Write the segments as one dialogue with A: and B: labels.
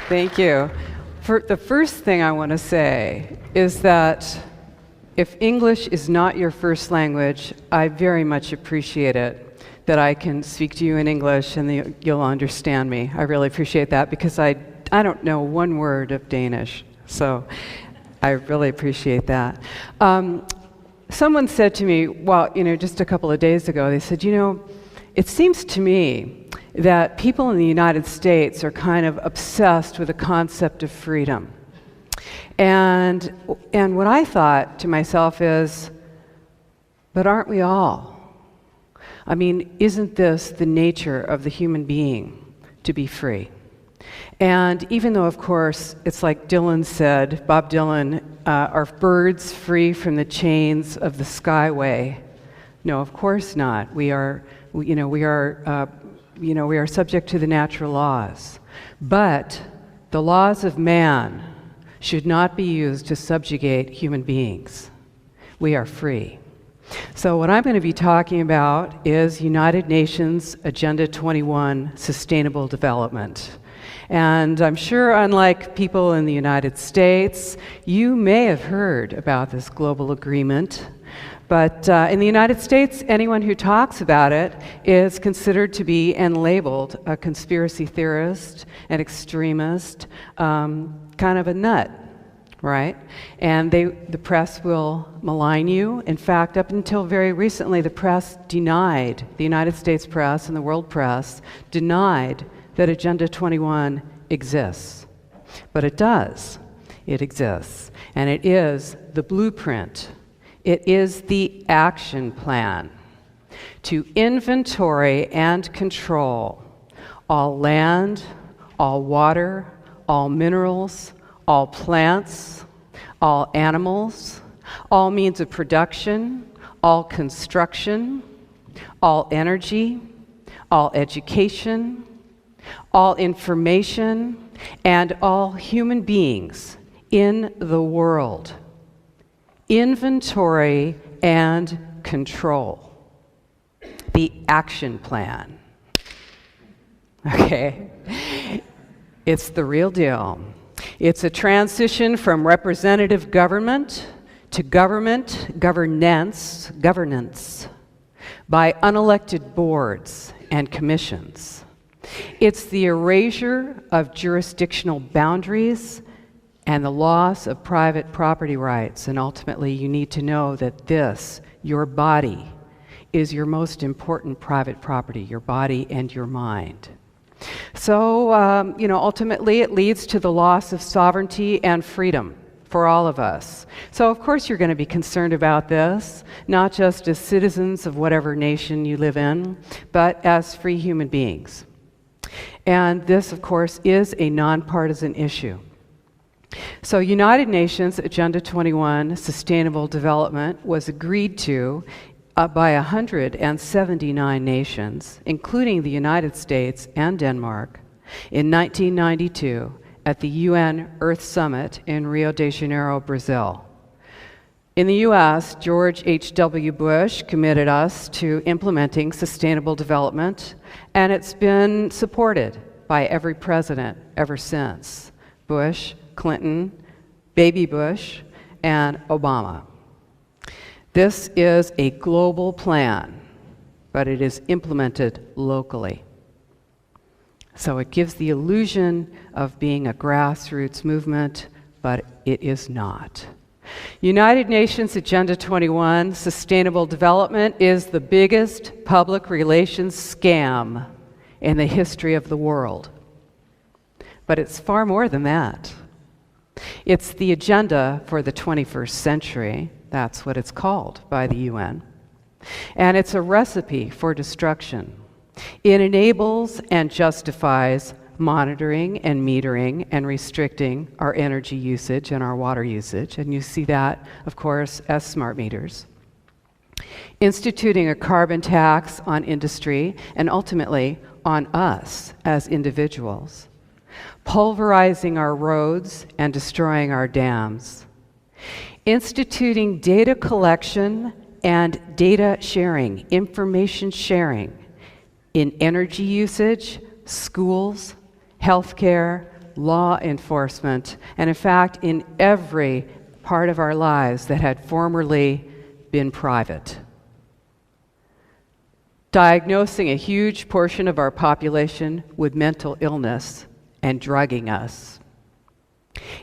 A: Thank you. The first thing I want to say is that if English is not your first language, I very much appreciate it that I can speak to you in English and you'll understand me. I really appreciate that because I don't know one word of Danish, so I really appreciate that. Someone said to me, well, just a couple of days ago, they said, it seems to me that people in the United States are kind of obsessed with the concept of freedom. And what I thought to myself is, but aren't we all? I mean, isn't this the nature of the human being, to be free? And even though, of course, it's like Dylan said, Bob Dylan, are birds free from the chains of the skyway? No, of course not. We are subject to the natural laws. But the laws of man should not be used to subjugate human beings. We are free. So what I'm going to be talking about is United Nations Agenda 21, Sustainable Development. And I'm sure, unlike people in the United States, you may have heard about this global agreement. But in the United States, anyone who talks about it is considered to be and labeled a conspiracy theorist, an extremist, kind of a nut, right? And the press will malign you. In fact, up until very recently, the United States press and the world press denied that Agenda 21 exists. But it does. It exists. And it is the blueprint. It is the action plan to inventory and control all land, all water, all minerals, all plants, all animals, all means of production, all construction, all energy, all education, all information, and all human beings in the world. Inventory and control. The action plan. Okay? It's the real deal. It's a transition from representative government to governance by unelected boards and commissions. It's the erasure of jurisdictional boundaries and the loss of private property rights. And ultimately, you need to know that this, your body, is your most important private property, your body and your mind. So, ultimately, it leads to the loss of sovereignty and freedom for all of us. So, of course, you're going to be concerned about this, not just as citizens of whatever nation you live in, but as free human beings. And this, of course, is a nonpartisan issue. So United Nations Agenda 21, Sustainable Development, was agreed to by 179 nations, including the United States and Denmark, in 1992 at the UN Earth Summit in Rio de Janeiro, Brazil. In the US, George H.W. Bush committed us to implementing sustainable development, and it's been supported by every president ever since. Bush, Clinton, Baby Bush, and Obama. This is a global plan, but it is implemented locally. So it gives the illusion of being a grassroots movement, but it is not. United Nations Agenda 21, Sustainable Development, is the biggest public relations scam in the history of the world. But it's far more than that. It's the agenda for the 21st century. That's what it's called by the UN. And it's a recipe for destruction. It enables and justifies monitoring and metering and restricting our energy usage and our water usage. And you see that, of course, as smart meters. Instituting a carbon tax on industry and ultimately on us as individuals. Pulverizing our roads and destroying our dams. Instituting data collection and data sharing, information sharing in energy usage, schools, healthcare, law enforcement, and in fact, in every part of our lives that had formerly been private. Diagnosing a huge portion of our population with mental illness and drugging us.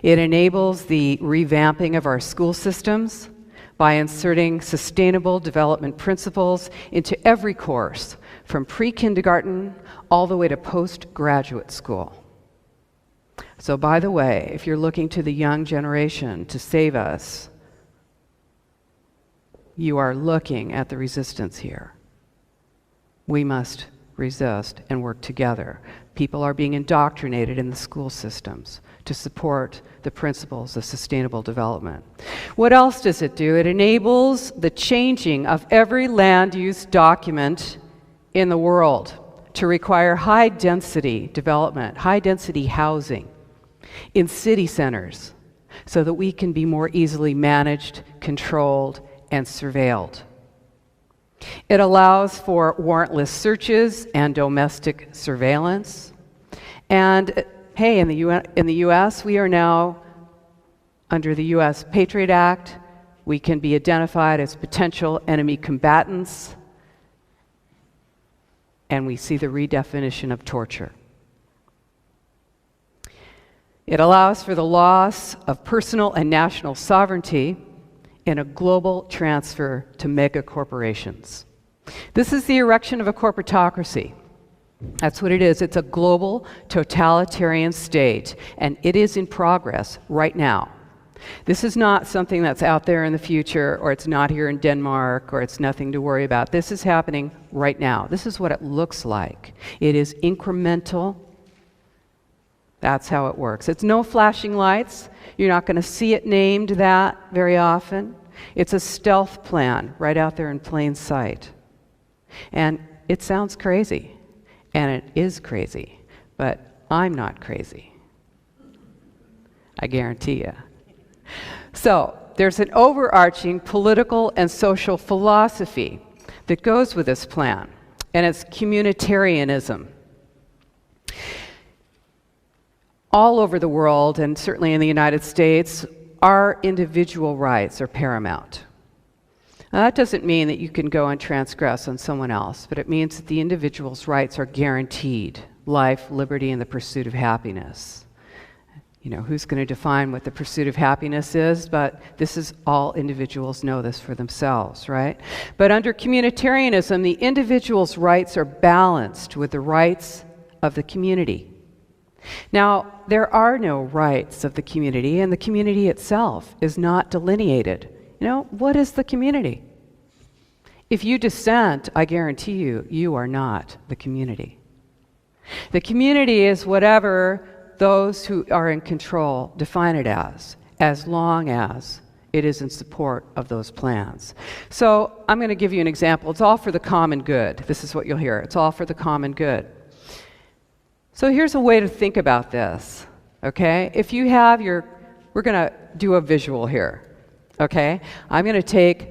A: It enables the revamping of our school systems by inserting sustainable development principles into every course, from pre-kindergarten all the way to postgraduate school. So, by the way, if you're looking to the young generation to save us, you are looking at the resistance here. We must resist and work together. People are being indoctrinated in the school systems to support the principles of sustainable development. What else does it do? It enables the changing of every land use document in the world to require high-density development, high-density housing in city centers so that we can be more easily managed, controlled, and surveilled. It allows for warrantless searches and domestic surveillance. And hey, in the U.S., we are now, under the U.S. Patriot Act, we can be identified as potential enemy combatants, and we see the redefinition of torture. It allows for the loss of personal and national sovereignty in a global transfer to mega corporations. This is the erection of a corporatocracy. That's what it is. It's a global totalitarian state, and it is in progress right now. This is not something that's out there in the future, or it's not here in Denmark, or it's nothing to worry about. This is happening right now. This is what it looks like. It is incremental. That's how it works. It's no flashing lights. You're not going to see it named that very often. It's a stealth plan right out there in plain sight. And it sounds crazy, and it is crazy, but I'm not crazy. I guarantee you. So, there's an overarching political and social philosophy that goes with this plan, and it's communitarianism. All over the world, and certainly in the United States, our individual rights are paramount. Now, that doesn't mean that you can go and transgress on someone else, but it means that the individual's rights are guaranteed: life, liberty, and the pursuit of happiness. You know, who's going to define what the pursuit of happiness is? But this is all individuals know this for themselves, right? But under communitarianism, the individual's rights are balanced with the rights of the community. Now, there are no rights of the community, and the community itself is not delineated. You know, what is the community? If you dissent, I guarantee you, you are not the community. The community is whatever those who are in control define it as long as it is in support of those plans. So I'm going to give you an example. It's all for the common good. This is what you'll hear. It's all for the common good. So here's a way to think about this, okay? If you have we're going to do a visual here, okay? I'm going to take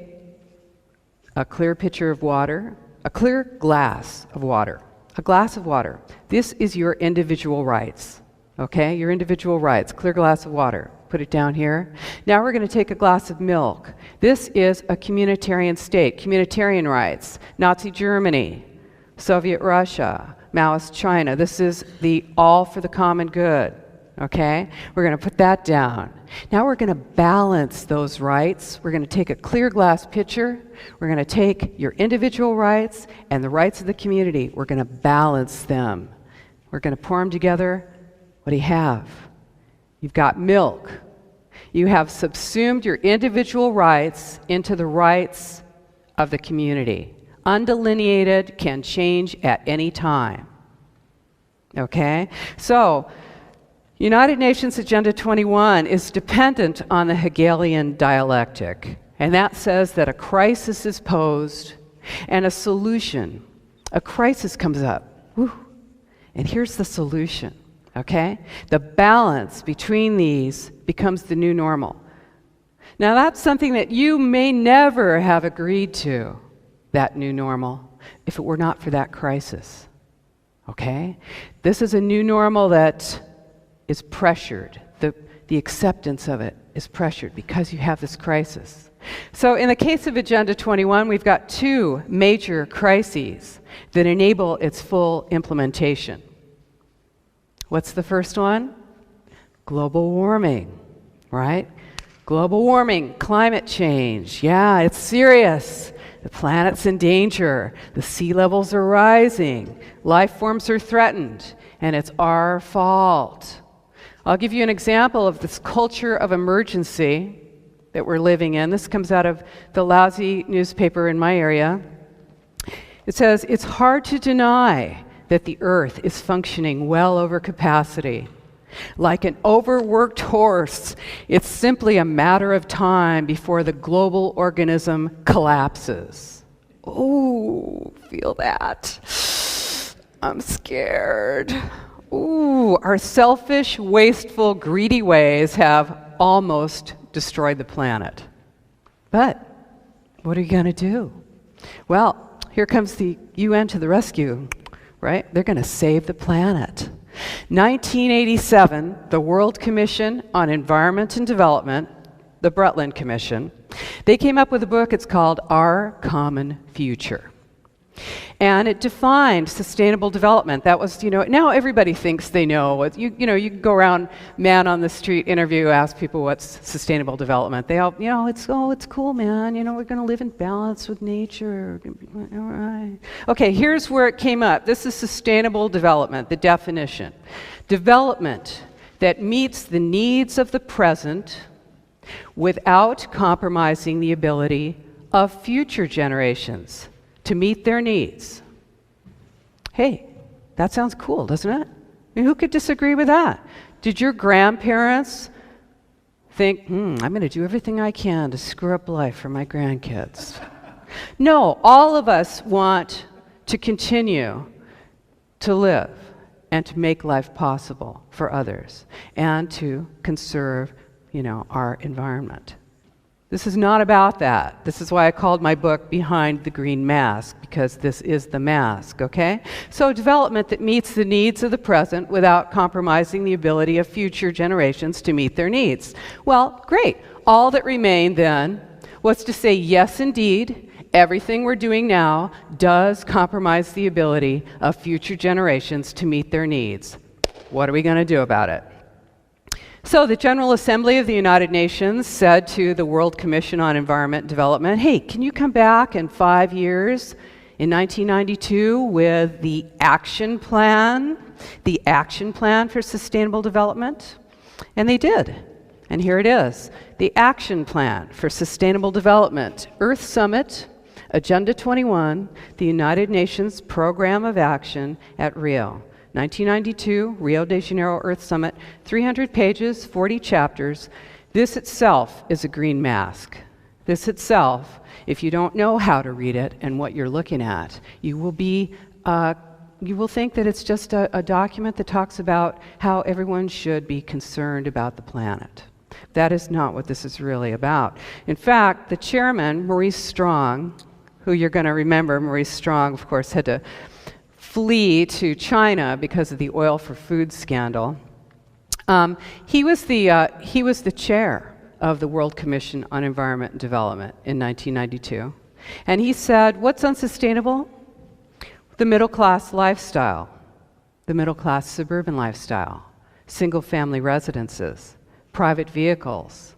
A: a clear pitcher of water, a clear glass of water, a glass of water. This is your individual rights, okay? Your individual rights, clear glass of water. Put it down here. Now we're going to take a glass of milk. This is a communitarian state, communitarian rights, Nazi Germany, Soviet Russia, Maoist China. This is the all for the common good, okay? We're going to put that down. Now we're going to balance those rights. We're going to take a clear glass pitcher. We're going to take your individual rights and the rights of the community. We're going to balance them. We're going to pour them together. What do you have? You've got milk. You have subsumed your individual rights into the rights of the community. Undelineated, can change at any time. Okay? So, United Nations Agenda 21 is dependent on the Hegelian dialectic. And that says that a crisis is posed and a solution. A crisis comes up. Woo. And here's the solution. Okay? The balance between these becomes the new normal. Now, that's something that you may never have agreed to, that new normal, if it were not for that crisis. Okay? This is a new normal that is pressured. The acceptance of it is pressured because you have this crisis. So in the case of Agenda 21, we've got two major crises that enable its full implementation. What's the first one? Global warming, right? Global warming, climate change. Yeah, it's serious. The planet's in danger. The sea levels are rising. Life forms are threatened. And it's our fault. I'll give you an example of this culture of emergency that we're living in. This comes out of the lousy newspaper in my area. It says, it's hard to deny that the Earth is functioning well over capacity. Like an overworked horse, it's simply a matter of time before the global organism collapses. Ooh, feel that. I'm scared. Ooh, our selfish, wasteful, greedy ways have almost destroyed the planet. But what are you going to do? Well, here comes the UN to the rescue, right? They're going to save the planet. 1987, the World Commission on Environment and Development, the Brundtland Commission, they came up with a book. It's called Our Common Future. And it defined sustainable development. That was, now everybody thinks they know. You can go around, man on the street, interview, ask people what's sustainable development. They all, it's cool, man. We're going to live in balance with nature. All right. Okay, here's where it came up. This is sustainable development, the definition. Development that meets the needs of the present without compromising the ability of future generations to meet their needs. Hey, that sounds cool, doesn't it? I mean, who could disagree with that? Did your grandparents think, I'm going to do everything I can to screw up life for my grandkids? No, all of us want to continue to live and to make life possible for others and to conserve, our environment. This is not about that. This is why I called my book Behind the Green Mask, because this is the mask, okay? So development that meets the needs of the present without compromising the ability of future generations to meet their needs. Well, great. All that remained then was to say, yes, indeed, everything we're doing now does compromise the ability of future generations to meet their needs. What are we going to do about it? So the General Assembly of the United Nations said to the World Commission on Environment and Development, hey, can you come back in 5 years, in 1992, with the action plan for sustainable development? And they did. And here it is, the action plan for sustainable development, Earth Summit, Agenda 21, the United Nations Program of Action at Rio. 1992, Rio de Janeiro Earth Summit, 300 pages, 40 chapters. This itself is a green mask. This itself, if you don't know how to read it and what you're looking at, you will think that it's just a document that talks about how everyone should be concerned about the planet. That is not what this is really about. In fact, the chairman, Maurice Strong, who you're going to remember, Maurice Strong, of course, had to flee to China because of the oil for food scandal. He was the chair of the World Commission on Environment and Development in 1992. And he said, what's unsustainable? The middle-class lifestyle, the middle-class suburban lifestyle, single-family residences, private vehicles,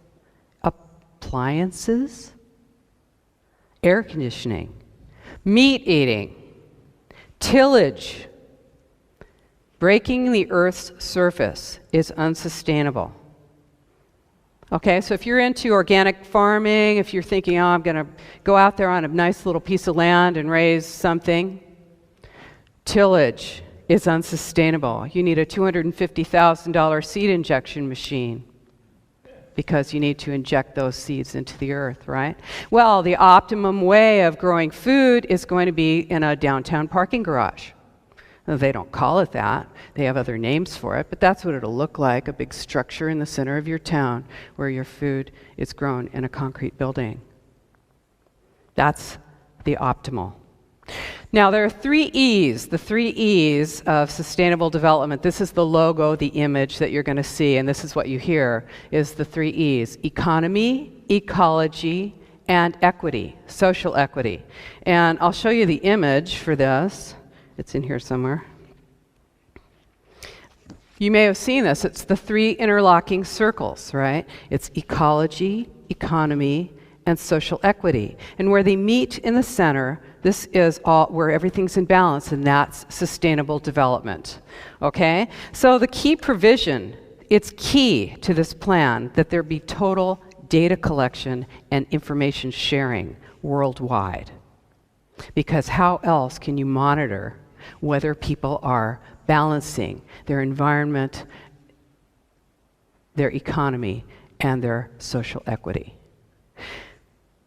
A: appliances, air conditioning, meat eating, tillage. Breaking the Earth's surface is unsustainable. Okay, so if you're into organic farming, if you're thinking, I'm going to go out there on a nice little piece of land and raise something, tillage is unsustainable. You need a $250,000 seed injection machine because you need to inject those seeds into the earth, right? Well, the optimum way of growing food is going to be in a downtown parking garage. Now, they don't call it that. They have other names for it, but that's what it'll look like, a big structure in the center of your town where your food is grown in a concrete building. That's the optimal Now, there are 3 E's, the 3 E's of sustainable development. This is the logo, the image that you're going to see, and this is what you hear, is the 3 E's: economy, ecology, and equity, social equity. And I'll show you the image for this. It's in here somewhere. You may have seen this. It's the 3 interlocking circles, right? It's ecology, economy, and social equity. And where they meet in the center, this is all where everything's in balance, and that's sustainable development. Okay? So the key provision, it's key to this plan that there be total data collection and information sharing worldwide. Because how else can you monitor whether people are balancing their environment, their economy, and their social equity?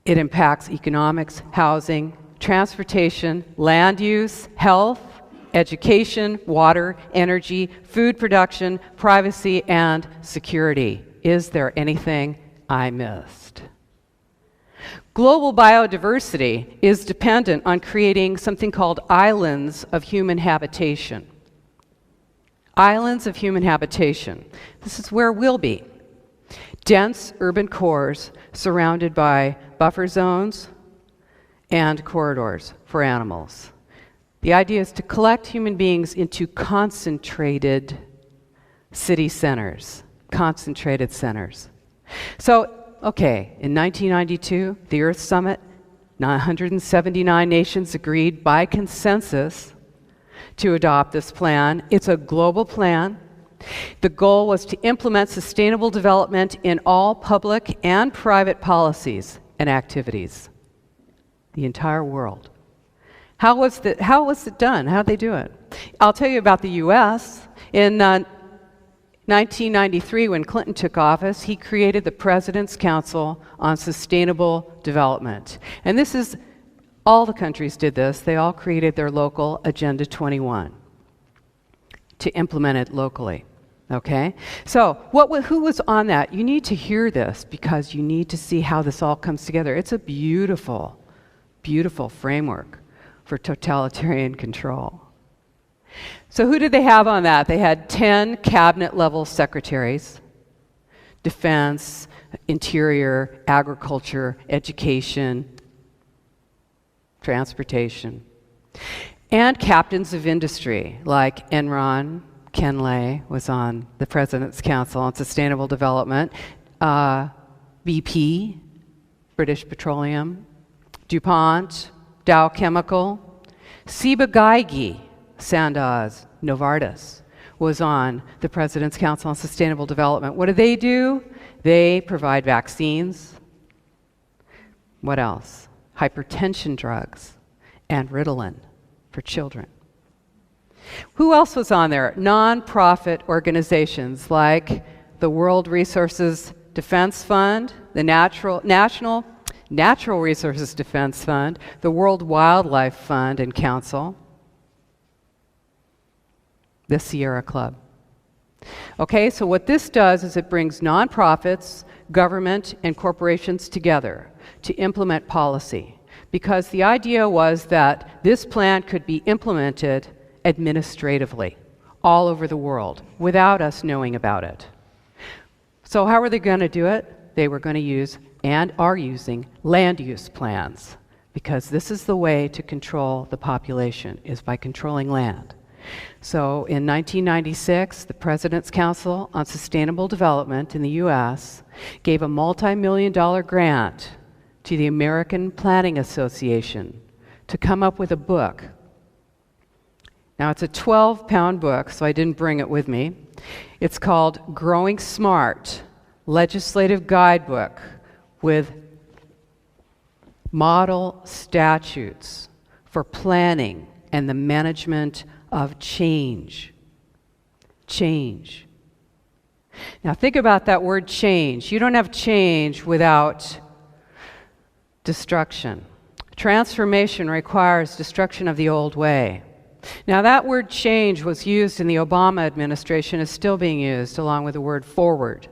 A: It impacts economics, housing, transportation, land use, health, education, water, energy, food production, privacy, and security. Is there anything I missed? Global biodiversity is dependent on creating something called islands of human habitation. Islands of human habitation. This is where we'll be. Dense urban cores surrounded by buffer zones and corridors for animals. The idea is to collect human beings into concentrated city centers, concentrated centers. So, okay, in 1992, the Earth Summit, 179 nations agreed by consensus to adopt this plan. It's a global plan. The goal was to implement sustainable development in all public and private policies and activities. The entire world. How was it done? How did they do it? I'll tell you about the U.S. In 1993, when Clinton took office, he created the President's Council on Sustainable Development. And this is, all the countries did this. They all created their local Agenda 21 to implement it locally. Okay? So, who was on that? You need to hear this because you need to see how this all comes together. It's a beautiful, beautiful framework for totalitarian control. So who did they have on that? They had 10 cabinet-level secretaries: defense, interior, agriculture, education, transportation, and captains of industry like Enron. Ken Lay was on the President's Council on Sustainable Development. BP, British Petroleum, DuPont, Dow Chemical, Ciba-Geigy, Sandoz, Novartis was on the President's Council on Sustainable Development. What do? They provide vaccines. What else? Hypertension drugs and Ritalin for children. Who else was on there? Non-profit organizations like the World Resources Defense Fund, the National Resources Defense Fund, the World Wildlife Fund and Council, the Sierra Club. Okay, so what this does is it brings nonprofits, government, and corporations together to implement policy, because the idea was that this plan could be implemented administratively all over the world without us knowing about it. So how are they going to do it? They were going to use and are using land use plans, because this is the way to control the population, is by controlling land. So in 1996, the President's Council on Sustainable Development in the U.S. gave a multi-million-dollar grant to the American Planning Association to come up with a book. Now, it's a 12-pound book, so I didn't bring it with me. It's called Growing Smart, Legislative Guidebook with model statutes for planning and the management of change. Change. Now, think about that word change. You don't have change without destruction. Transformation requires destruction of the old way. Now, that word change was used in the Obama administration, is still being used along with the word forward.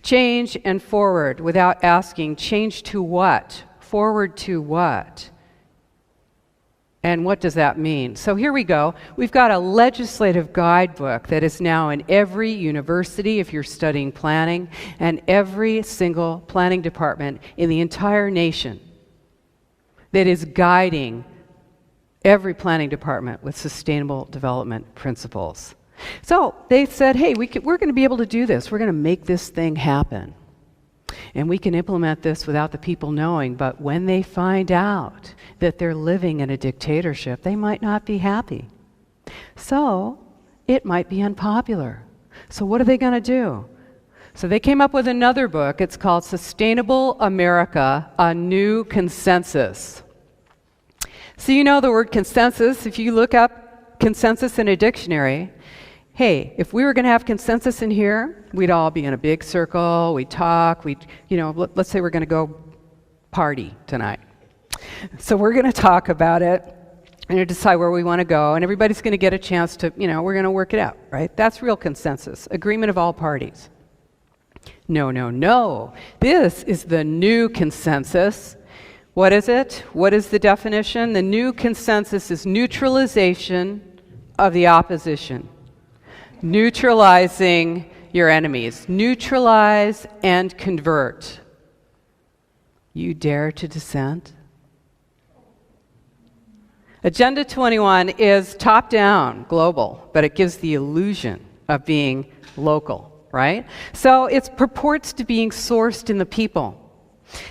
A: Change and forward without asking, change to what? Forward to what? And what does that mean? So here we go. We've got a legislative guidebook that is now in every university if you're studying planning, and every single planning department in the entire nation that is guiding every planning department with sustainable development principles. So they said, hey, we're going to be able to do this. We're going to make this thing happen. And we can implement this without the people knowing, but when they find out that they're living in a dictatorship, they might not be happy. So it might be unpopular. So what are they going to do? So they came up with another book. It's called Sustainable America, A New Consensus. So you know the word consensus. If you look up consensus in a dictionary, hey, if we were going to have consensus in here, we'd all be in a big circle, we'd talk, let's say we're going to go party tonight. So we're going to talk about it and decide where we want to go, and everybody's going to get a chance to, we're going to work it out, right? That's real consensus, agreement of all parties. No, no, no. This is the new consensus. What is it? What is the definition? The new consensus is neutralization of the opposition. Neutralizing your enemies. Neutralize and convert. You dare to dissent? Agenda 21 is top-down, global, but it gives the illusion of being local, right? So it purports to being sourced in the people.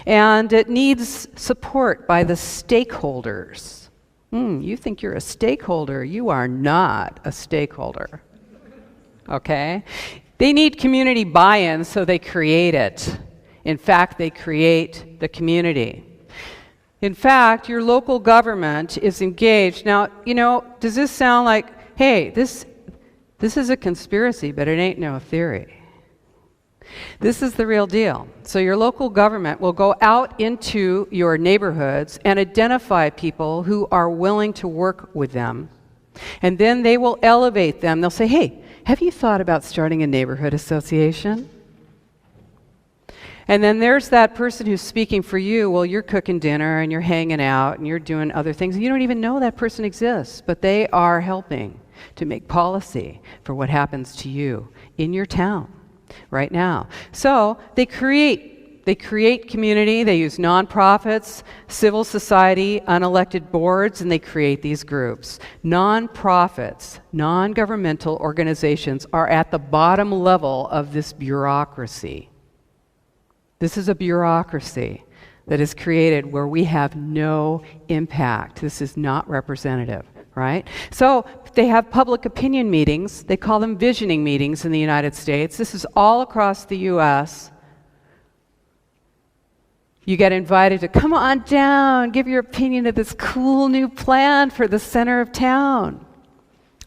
A: And it needs support by the stakeholders. You think you're a stakeholder. You are not a stakeholder. Okay? They need community buy-in, so they create it. In fact, they create the community. In fact, your local government is engaged. Now, does this sound like, hey, this is a conspiracy, but it ain't no theory. This is the real deal. So your local government will go out into your neighborhoods and identify people who are willing to work with them. And then they will elevate them. They'll say, hey, have you thought about starting a neighborhood association? And then there's that person who's speaking for you. Well, you're cooking dinner and you're hanging out and you're doing other things. You don't even know that person exists, but they are helping to make policy for what happens to you in your town right now. So they create community. They use nonprofits, civil society, unelected boards, and they create these groups. Nonprofits, non-governmental organizations are at the bottom level of this bureaucracy. This is a bureaucracy that is created where we have no impact. This is not representative, right? So they have public opinion meetings. They call them visioning meetings in the United States. This is all across the U.S. You get invited to come on down, give your opinion of this cool new plan for the center of town.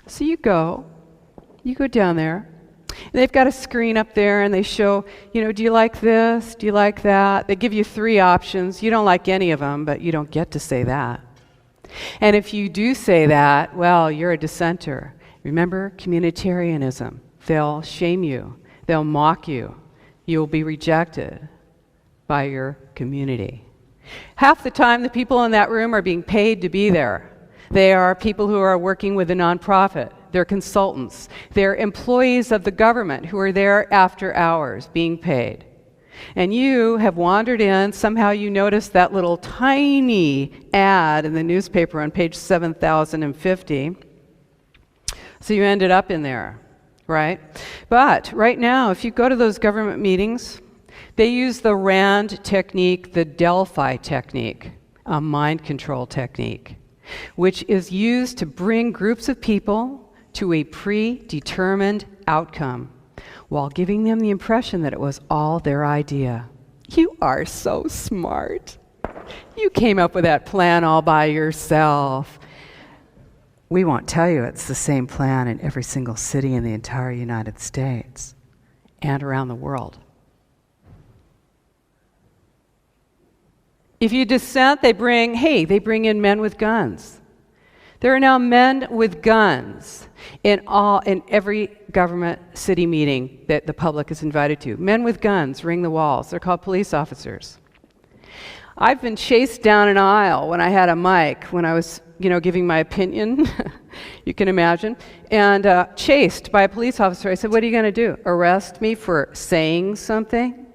A: So you go down there. And they've got a screen up there and they show, do you like this? Do you like that? They give you 3 options. You don't like any of them, but you don't get to say that. And if you do say that, well, you're a dissenter. Remember, communitarianism. They'll shame you. They'll mock you. You'll be rejected by your community. Half the time, the people in that room are being paid to be there. They are people who are working with a nonprofit. They're consultants. They're employees of the government who are there after hours being paid. And you have wandered in, somehow you noticed that little tiny ad in the newspaper on page 7050. So you ended up in there, right? But right now, if you go to those government meetings, they use the RAND technique, the Delphi technique, a mind control technique, which is used to bring groups of people to a predetermined outcome while giving them the impression that it was all their idea. You are so smart. You came up with that plan all by yourself. We won't tell you it's the same plan in every single city in the entire United States and around the world. If you dissent, they bring in men with guns. There are now men with guns in every government city meeting that the public is invited to. Men with guns ring the walls. They're called police officers. I've been chased down an aisle when I had a mic, when I was giving my opinion, you can imagine, and chased by a police officer. I said, what are you going to do? Arrest me for saying something?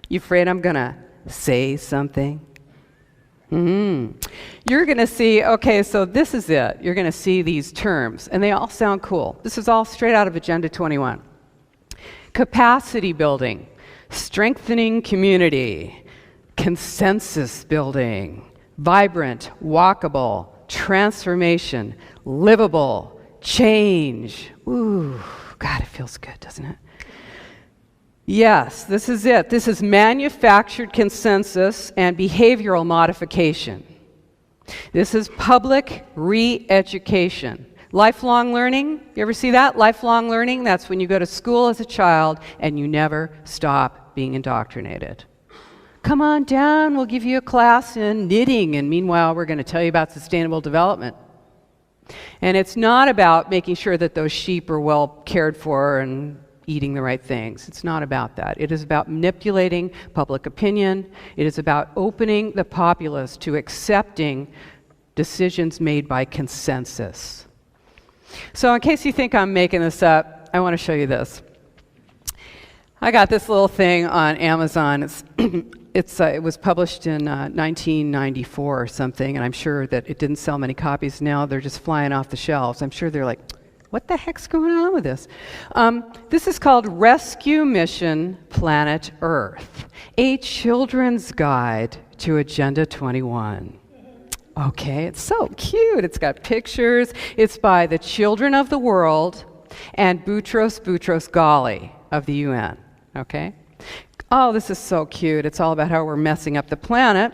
A: You afraid I'm going to say something? You're going to see, okay, so this is it. You're going to see these terms, and they all sound cool. This is all straight out of Agenda 21. Capacity building, strengthening community, consensus building, vibrant, walkable, transformation, livable, change. Ooh, God, it feels good, doesn't it? Yes, this is it. This is manufactured consensus and behavioral modification. This is public re-education. Lifelong learning, you ever see that? Lifelong learning, that's when you go to school as a child and you never stop being indoctrinated. Come on down, we'll give you a class in knitting, and meanwhile we're going to tell you about sustainable development. And it's not about making sure that those sheep are well cared for and eating the right things. It's not about that. It is about manipulating public opinion. It is about opening the populace to accepting decisions made by consensus. So in case you think I'm making this up, I want to show you this. I got this little thing on Amazon. It was published in 1994 or something, and I'm sure that it didn't sell many copies now. They're just flying off the shelves. I'm sure they're like, what the heck's going on with this? This is called Rescue Mission Planet Earth, a children's guide to Agenda 21. Okay, it's so cute. It's got pictures. It's by the Children of the World and Boutros Ghali of the UN. Okay? Oh, this is so cute. It's all about how we're messing up the planet.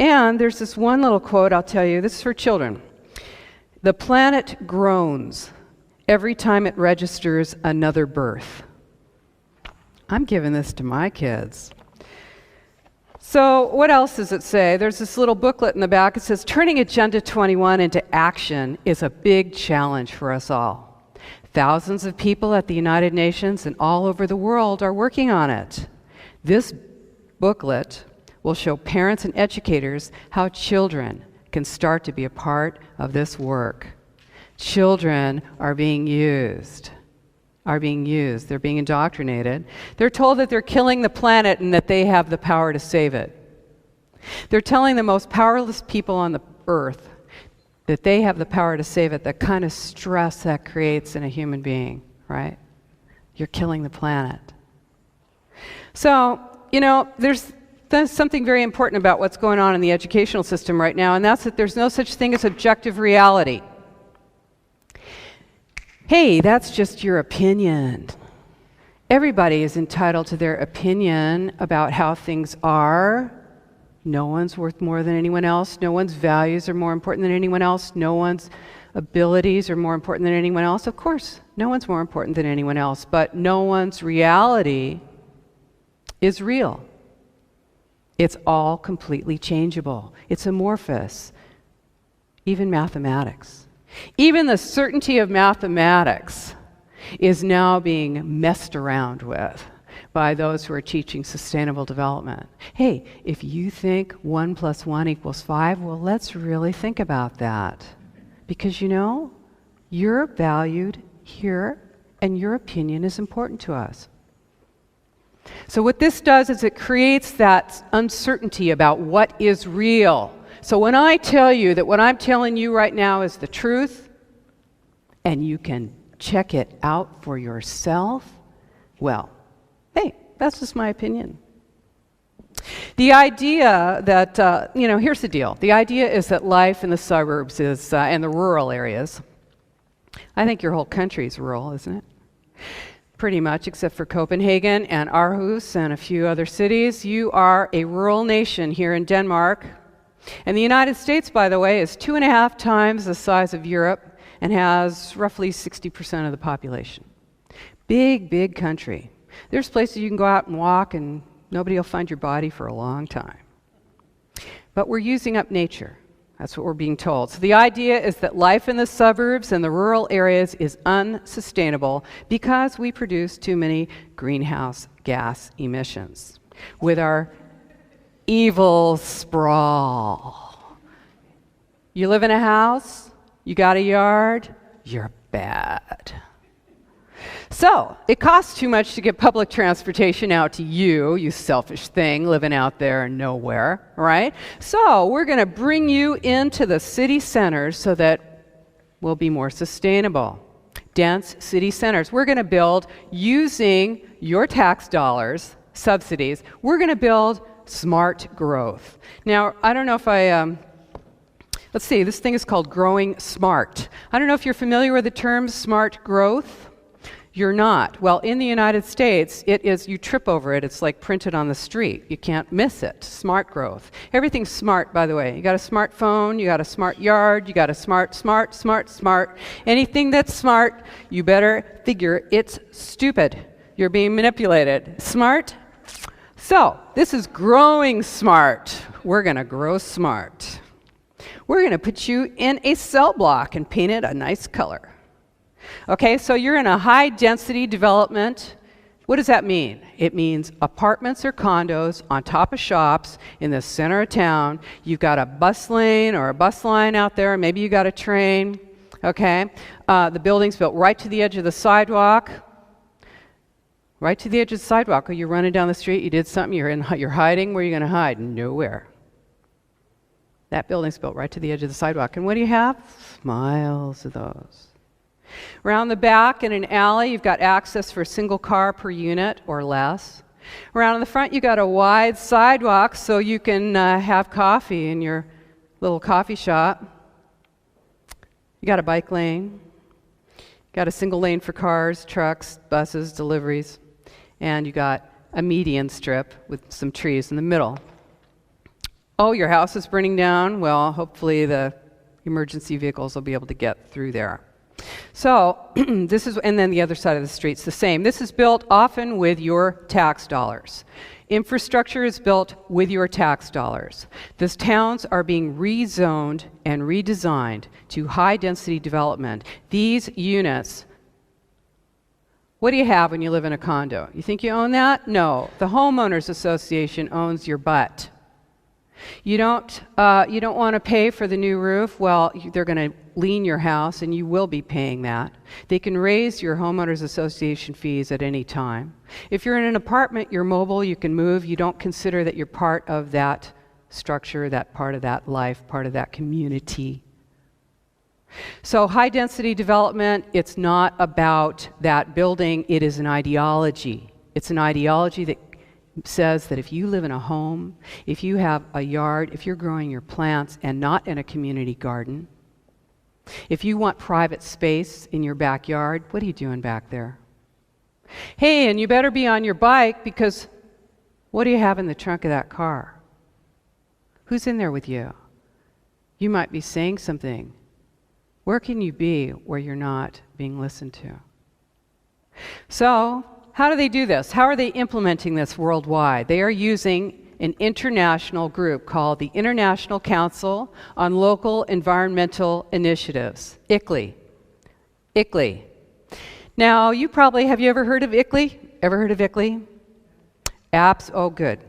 A: And there's this one little quote I'll tell you. This is for children. The planet groans every time it registers another birth. I'm giving this to my kids. So what else does it say? There's this little booklet in the back. It says, turning Agenda 21 into action is a big challenge for us all. Thousands of people at the United Nations and all over the world are working on it. This booklet will show parents and educators how children can start to be a part of this work. Children are being used. They're being indoctrinated. They're told that they're killing the planet and that they have the power to save it. They're telling the most powerless people on the earth that they have the power to save it, the kind of stress that creates in a human being, right? You're killing the planet. So, there's something very important about what's going on in the educational system right now, and that's that there's no such thing as objective reality. Hey, that's just your opinion. Everybody is entitled to their opinion about how things are. No one's worth more than anyone else. No one's values are more important than anyone else. No one's abilities are more important than anyone else. Of course, no one's more important than anyone else, but no one's reality is real. It's all completely changeable. It's amorphous. Even mathematics. Even the certainty of mathematics is now being messed around with by those who are teaching sustainable development. Hey, if you think 1 + 1 = 5, well, let's really think about that. Because you're valued here and your opinion is important to us. So what this does is it creates that uncertainty about what is real. So when I tell you that what I'm telling you right now is the truth, and you can check it out for yourself, well, hey, that's just my opinion. The idea that, here's the deal. The idea is that life in the suburbs is, and the rural areas, I think your whole country is rural, isn't it? Pretty much, except for Copenhagen and Aarhus and a few other cities. You are a rural nation here in Denmark. And the United States, by the way, is 2.5 times the size of Europe and has roughly 60% of the population. Big, big country. There's places you can go out and walk and nobody will find your body for a long time. But we're using up nature. That's what we're being told. So the idea is that life in the suburbs and the rural areas is unsustainable because we produce too many greenhouse gas emissions with our evil sprawl. You live in a house? You got a yard? You're bad. So, it costs too much to get public transportation out to you, you selfish thing living out there in nowhere, right? So, we're going to bring you into the city centers so that we'll be more sustainable. Dense city centers. We're going to build using your tax dollars, subsidies. We're going to build smart growth. Now, I don't know if let's see, this thing is called growing smart. I don't know if you're familiar with the term smart growth. You're not. Well, in the United States, it is, you trip over it, it's like printed on the street. You can't miss it. Smart growth. Everything's smart, by the way. You got a smartphone, you got a smart yard, you got a smart. Anything that's smart, you better figure it's stupid. You're being manipulated. Smart? So, this is growing smart. We're going to grow smart. We're going to put you in a cell block and paint it a nice color. Okay, so you're in a high-density development. What does that mean? It means apartments or condos on top of shops in the center of town. You've got a bus lane or a bus line out there. Maybe you got a train. Okay, the building's built right to the edge of the sidewalk. Right to the edge of the sidewalk. Or you're running down the street. You did something. You're hiding. Where are you going to hide? Nowhere. That building's built right to the edge of the sidewalk. And what do you have? Miles of those. Around the back in an alley, you've got access for a single car per unit or less. Around in the front, you've got a wide sidewalk so you can have coffee in your little coffee shop. You got a bike lane. You got a single lane for cars, trucks, buses, deliveries. And you got a median strip with some trees in the middle. Oh, your house is burning down? Well, hopefully the emergency vehicles will be able to get through there. So, this is, and then the other side of the street's the same. This is built often with your tax dollars. Infrastructure is built with your tax dollars. These towns are being rezoned and redesigned to high-density development. These units, what do you have when you live in a condo? You think you own that? No. The homeowners association owns your butt. You don't want to pay for the new roof? Well, they're going to lien your house, and you will be paying that. They can raise your homeowners association fees at any time. If you're in an apartment, you're mobile, you can move. You don't consider that you're part of that structure, that part of that life, part of that community. So high-density development, it's not about that building. It is an ideology. It's an ideology that says that if you live in a home, if you have a yard, if you're growing your plants and not in a community garden, if you want private space in your backyard, what are you doing back there? Hey, and you better be on your bike because what do you have in the trunk of that car? Who's in there with you? You might be saying something. Where can you be where you're not being listened to? So, how do they do this? How are they implementing this worldwide? They are using an international group called the International Council on Local Environmental Initiatives, ICLEI. ICLEI. Now, have you ever heard of ICLEI? Ever heard of ICLEI? Oh, good.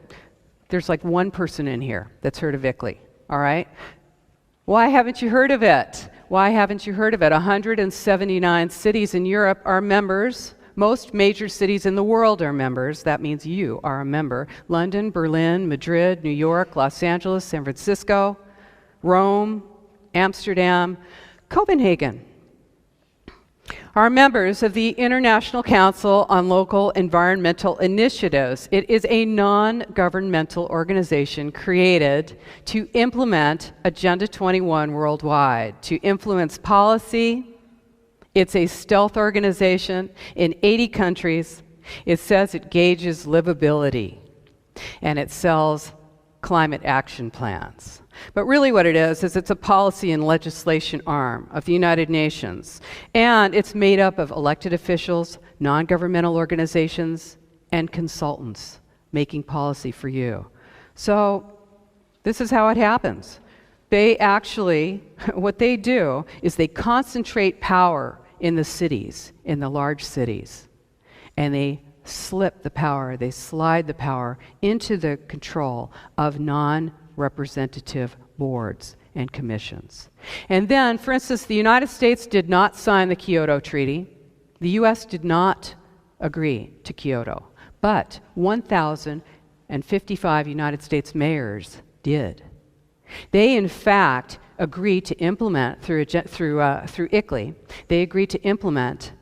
A: There's like one person in here that's heard of ICLEI, all right? Why haven't you heard of it? Why haven't you heard of it? 179 cities in Europe are members. Most major cities in the world are members. That means you are a member. London, Berlin, Madrid, New York, Los Angeles, San Francisco, Rome, Amsterdam, Copenhagen are members of the International Council on Local Environmental Initiatives. It is a non-governmental organization created to implement Agenda 21 worldwide, to influence policy. It's a stealth organization in 80 countries. It says it gauges livability, and it sells climate action plans. But really what it is it's a policy and legislation arm of the United Nations. And it's made up of elected officials, non-governmental organizations, and consultants making policy for you. So this is how it happens. They actually, what they do is they concentrate power in the cities, in the large cities, and they slip the power, they slide the power into the control of non-representative boards and commissions. And then, for instance, the United States did not sign the Kyoto Treaty. The US did not agree to Kyoto, but 1,055 United States mayors did. They, in fact, agreed to implement through ICLEI, they agreed to implement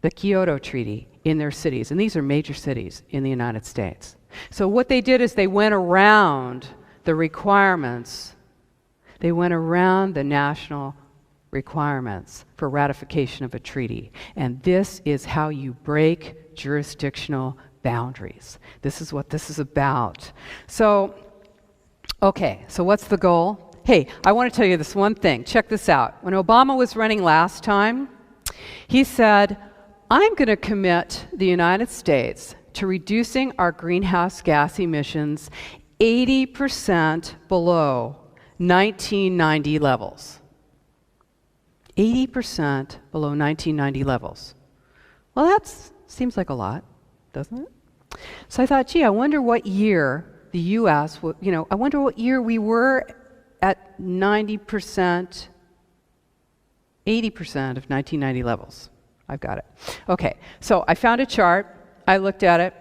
A: the Kyoto Treaty in their cities, and these are major cities in the United States. So what they did is they went around the requirements, they went around the national requirements for ratification of a treaty. And this is how you break jurisdictional boundaries. This is what this is about. So, okay, so what's the goal? Hey, I want to tell you this one thing. Check this out. When Obama was running last time, he said, I'm going to commit the United States to reducing our greenhouse gas emissions 80% below 1990 levels. 80% below 1990 levels. Well, that seems like a lot, doesn't it? So I thought, gee, I wonder what year the U.S., I wonder what year we were at 90%, 80% of 1990 levels. I've got it. Okay, so I found a chart. I looked at it.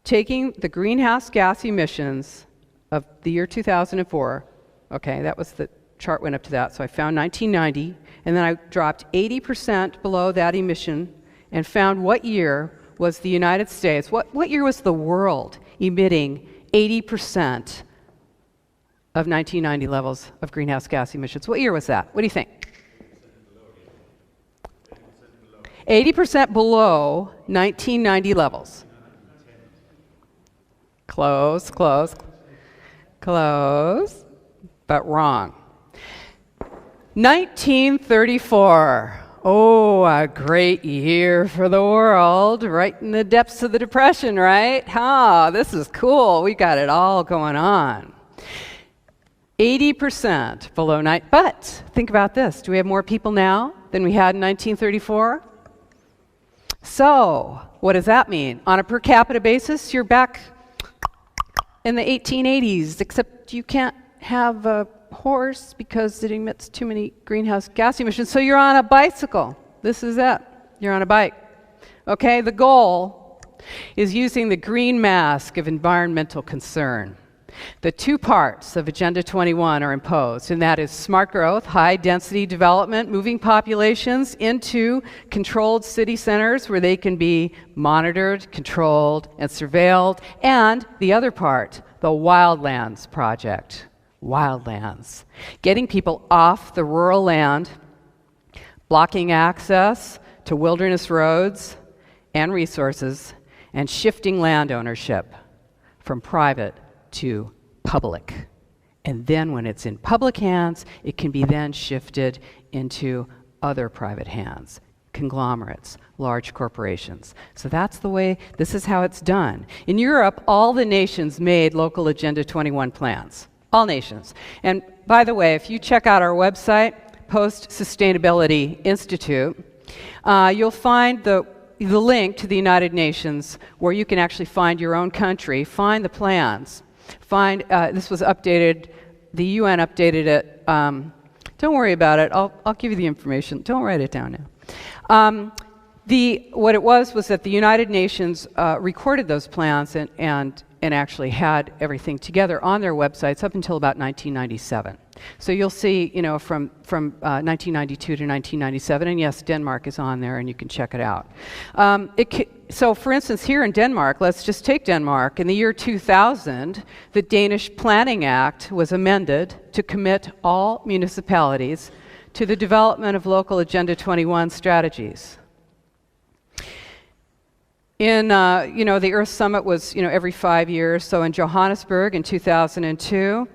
A: Taking the greenhouse gas emissions of the year 2004, okay, that was the chart went up to that, so I found 1990, and then I dropped 80% below that emission and found what year was the United States, what year was the world emitting 80% of 1990 levels of greenhouse gas emissions? What year was that? What do you think? 80% below 1990 levels. Close, but wrong. 1934. Oh, a great year for the world, right in the depths of the Depression, right? This is cool. We got it all going on. 80% below 90. But think about this. Do we have more people now than we had in 1934? So, what does that mean? On a per capita basis, you're back in the 1880s, except you can't have a horse because it emits too many greenhouse gas emissions. So you're on a bicycle. This is it. You're on a bike. Okay, the goal is using the green mask of environmental concern. The two parts of Agenda 21 are imposed, and that is smart growth, high-density development, moving populations into controlled city centers where they can be monitored, controlled, and surveilled, and the other part, the Wildlands Project. Wildlands. Getting people off the rural land, blocking access to wilderness roads and resources, and shifting land ownership from private to public. And then when it's in public hands, it can be then shifted into other private hands, conglomerates, large corporations. So that's the way, this is how it's done. In Europe, all the nations made local Agenda 21 plans. All nations. And by the way, if you check out our website, Post Sustainability Institute, you'll find the link to the United Nations where you can actually find your own country, find the plans. This was updated, the UN updated it. Don't worry about it, I'll give you the information. Don't write it down now. What it was that the United Nations recorded those plans and actually had everything together on their websites up until about 1997. So you'll see, from 1992 to 1997, and yes, Denmark is on there, and you can check it out. So for instance, here in Denmark, let's just take Denmark. In the year 2000, the Danish Planning Act was amended to commit all municipalities to the development of local Agenda 21 strategies. In, the Earth Summit was, every 5 years. So in Johannesburg in 2002,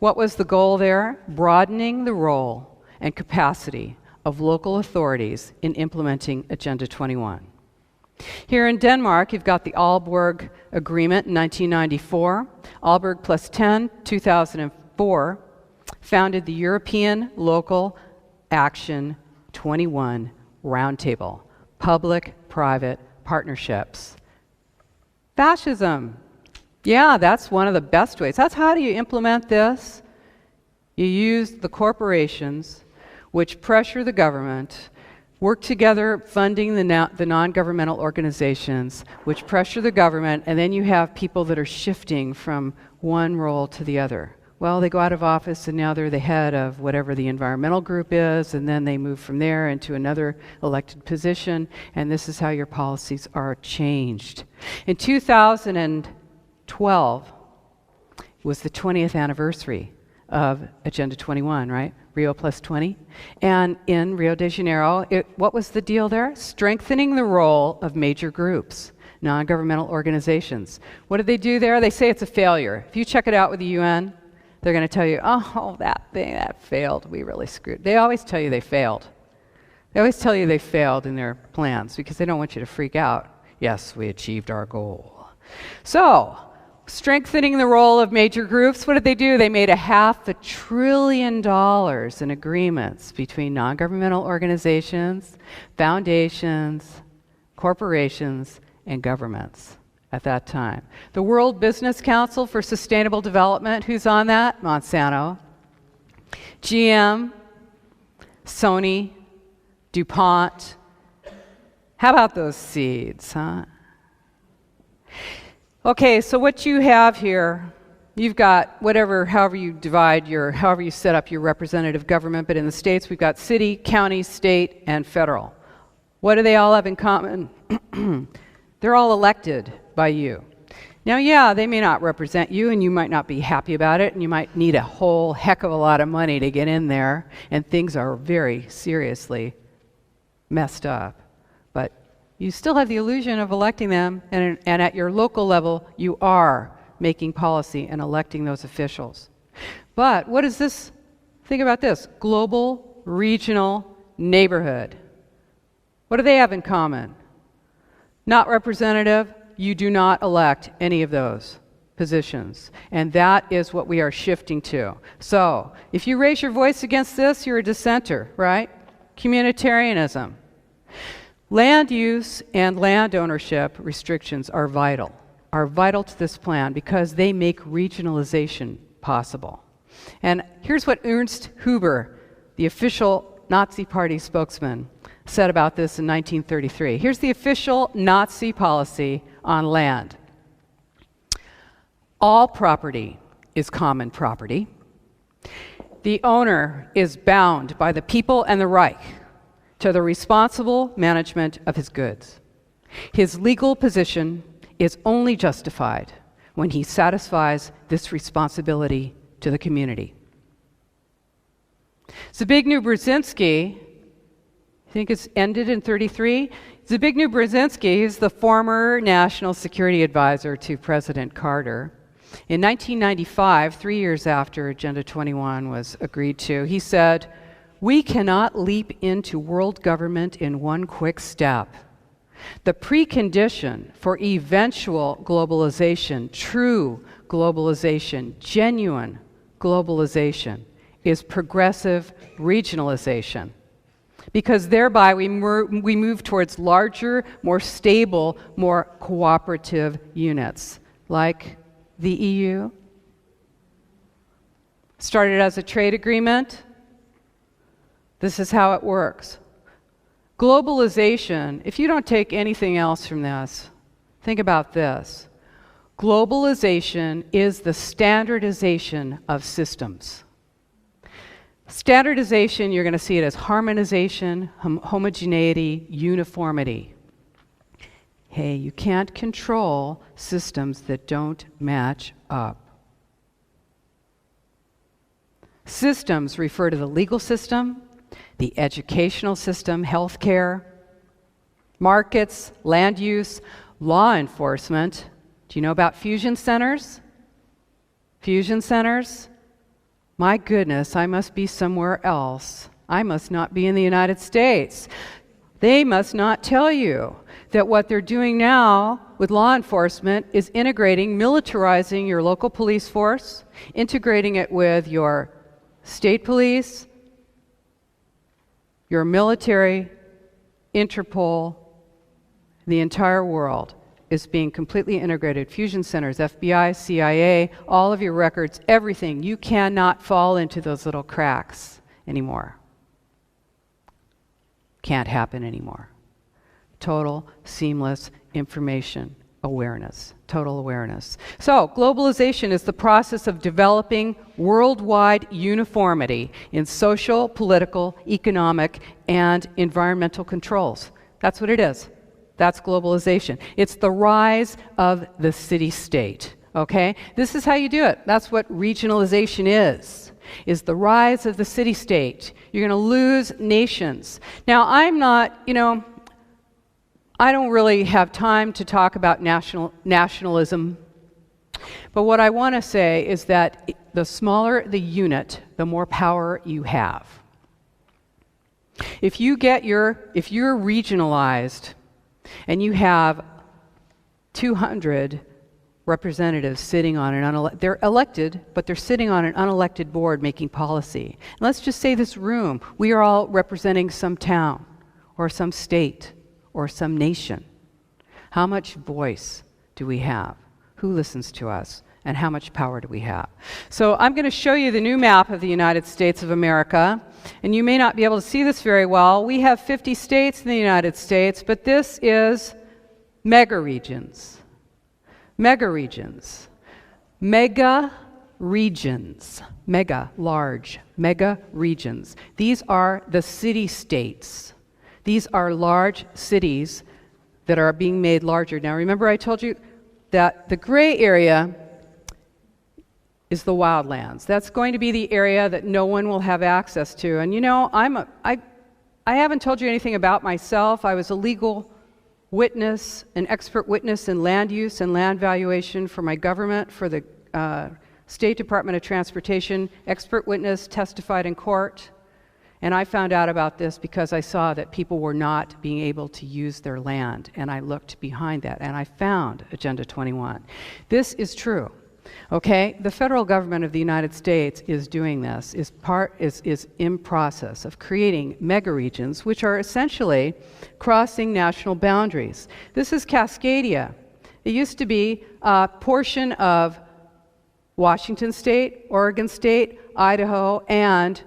A: what was the goal there? Broadening the role and capacity of local authorities in implementing Agenda 21. Here in Denmark, you've got the Aalborg Agreement in 1994. Aalborg plus 10, 2004, founded the European Local Action 21 Roundtable, public-private partnerships. Fascism. Yeah, that's one of the best ways. How do you implement this? You use the corporations, which pressure the government, work together funding the non-governmental organizations, which pressure the government, and then you have people that are shifting from one role to the other. Well, they go out of office and now they're the head of whatever the environmental group is, and then they move from there into another elected position, and this is how your policies are changed. In 2012 was the 20th anniversary of Agenda 21, right? Rio plus 20. And in Rio de Janeiro, what was the deal there? Strengthening the role of major groups, non-governmental organizations. What did they do there? They say it's a failure. If you check it out with the UN, they're going to tell you, oh, that thing, that failed. We really screwed. They always tell you they failed. They always tell you they failed in their plans because they don't want you to freak out. Yes, we achieved our goal. So, strengthening the role of major groups, what did they do? They made $500 billion in agreements between non-governmental organizations, foundations, corporations, and governments at that time. The World Business Council for Sustainable Development, who's on that? Monsanto. GM, Sony, DuPont. How about those seeds, huh? Okay, so what you have here, you've got however you set up your representative government, but in the states we've got city, county, state, and federal. What do they all have in common? They're all elected by you. Now, yeah, they may not represent you, and you might not be happy about it, and you might need a whole heck of a lot of money to get in there, and things are very seriously messed up. But you still have the illusion of electing them, and at your local level, you are making policy and electing those officials. But what is this? Think about this. Global, regional, neighborhood. What do they have in common? Not representative. You do not elect any of those positions. And that is what we are shifting to. So, if you raise your voice against this, you're a dissenter, right? Communitarianism. Land use and land ownership restrictions are vital to this plan because they make regionalization possible. And here's what Ernst Huber, the official Nazi Party spokesman, said about this in 1933. Here's the official Nazi policy on land. All property is common property. The owner is bound by the people and the Reich to the responsible management of his goods. His legal position is only justified when he satisfies this responsibility to the community. Zbigniew Brzezinski, I think it's ended in 33. Zbigniew Brzezinski is the former national security advisor to President Carter. In 1995, 3 years after Agenda 21 was agreed to, he said, "We cannot leap into world government in one quick step. The precondition for eventual globalization, true globalization, genuine globalization, is progressive regionalization. Because thereby we move towards larger, more stable, more cooperative units, like the EU. Started as a trade agreement. This is how it works. Globalization, if you don't take anything else from this, think about this. Globalization is the standardization of systems. Standardization, you're going to see it as harmonization, homogeneity, uniformity. Hey, you can't control systems that don't match up. Systems refer to the legal system, the educational system, healthcare, markets, land use, law enforcement. Do you know about fusion centers? Fusion centers? My goodness, I must be somewhere else. I must not be in the United States. They must not tell you that what they're doing now with law enforcement is integrating, militarizing your local police force, integrating it with your state police, your military, Interpol, the entire world. is being completely integrated. Fusion centers, FBI, CIA, all of your records, everything. You cannot fall into those little cracks anymore. Can't happen anymore. Total, seamless information awareness, total awareness. So, globalization is the process of developing worldwide uniformity in social, political, economic, and environmental controls. That's what it is. That's globalization. It's the rise of the city-state, okay? This is how you do it. That's what regionalization is the rise of the city-state. You're going to lose nations. Now, I'm not, I don't really have time to talk about nationalism, but what I want to say is that the smaller the unit, the more power you have. If you're regionalized and you have 200 representatives sitting on they're elected, but they're sitting on an unelected board making policy. And let's just say this room, we are all representing some town or some state or some nation. How much voice do we have? Who listens to us? And how much power do we have? So I'm going to show you the new map of the United States of America. And you may not be able to see this very well. We have 50 states in the United States, but this is mega regions. Mega regions. Mega regions. Mega, large. Mega regions. These are the city-states. These are large cities that are being made larger. Now remember I told you that the gray area is the wildlands. That's going to be the area that no one will have access to. And I haven't told you anything about myself. I was a legal witness, an expert witness in land use and land valuation for my government, for the State Department of Transportation. Expert witness, testified in court. And I found out about this because I saw that people were not being able to use their land. And I looked behind that and I found Agenda 21. This is true. Okay, the federal government of the United States is doing this, is in process of creating mega regions, which are essentially crossing national boundaries. This is Cascadia. It used to be a portion of Washington State, Oregon State, Idaho, and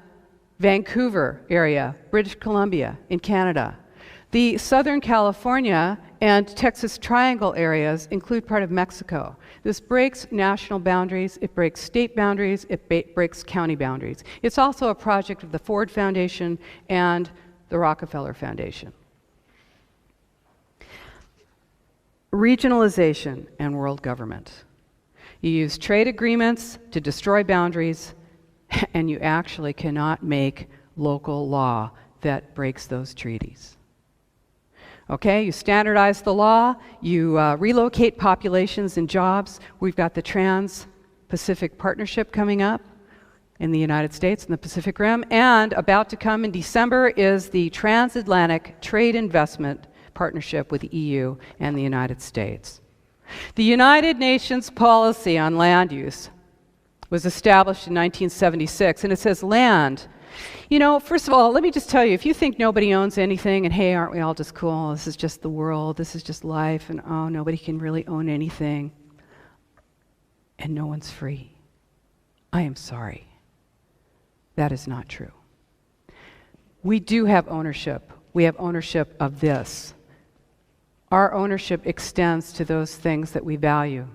A: Vancouver area, British Columbia in Canada. The Southern California and Texas Triangle areas include part of Mexico. This breaks national boundaries, it breaks state boundaries, it breaks county boundaries. It's also a project of the Ford Foundation and the Rockefeller Foundation. Regionalization and world government. You use trade agreements to destroy boundaries, and you actually cannot make local law that breaks those treaties. Okay, you standardize the law, you relocate populations and jobs. We've got the Trans-Pacific Partnership coming up in the United States and the Pacific Rim, and about to come in December is the Transatlantic Trade Investment Partnership with the EU and the United States. The United Nations policy on land use was established in 1976, and it says land. First of all, let me just tell you, if you think nobody owns anything, and hey, aren't we all just cool? This is just the world, this is just life, and oh, nobody can really own anything, and no one's free. I am sorry. That is not true. We do have ownership. We have ownership of this. Our ownership extends to those things that we value.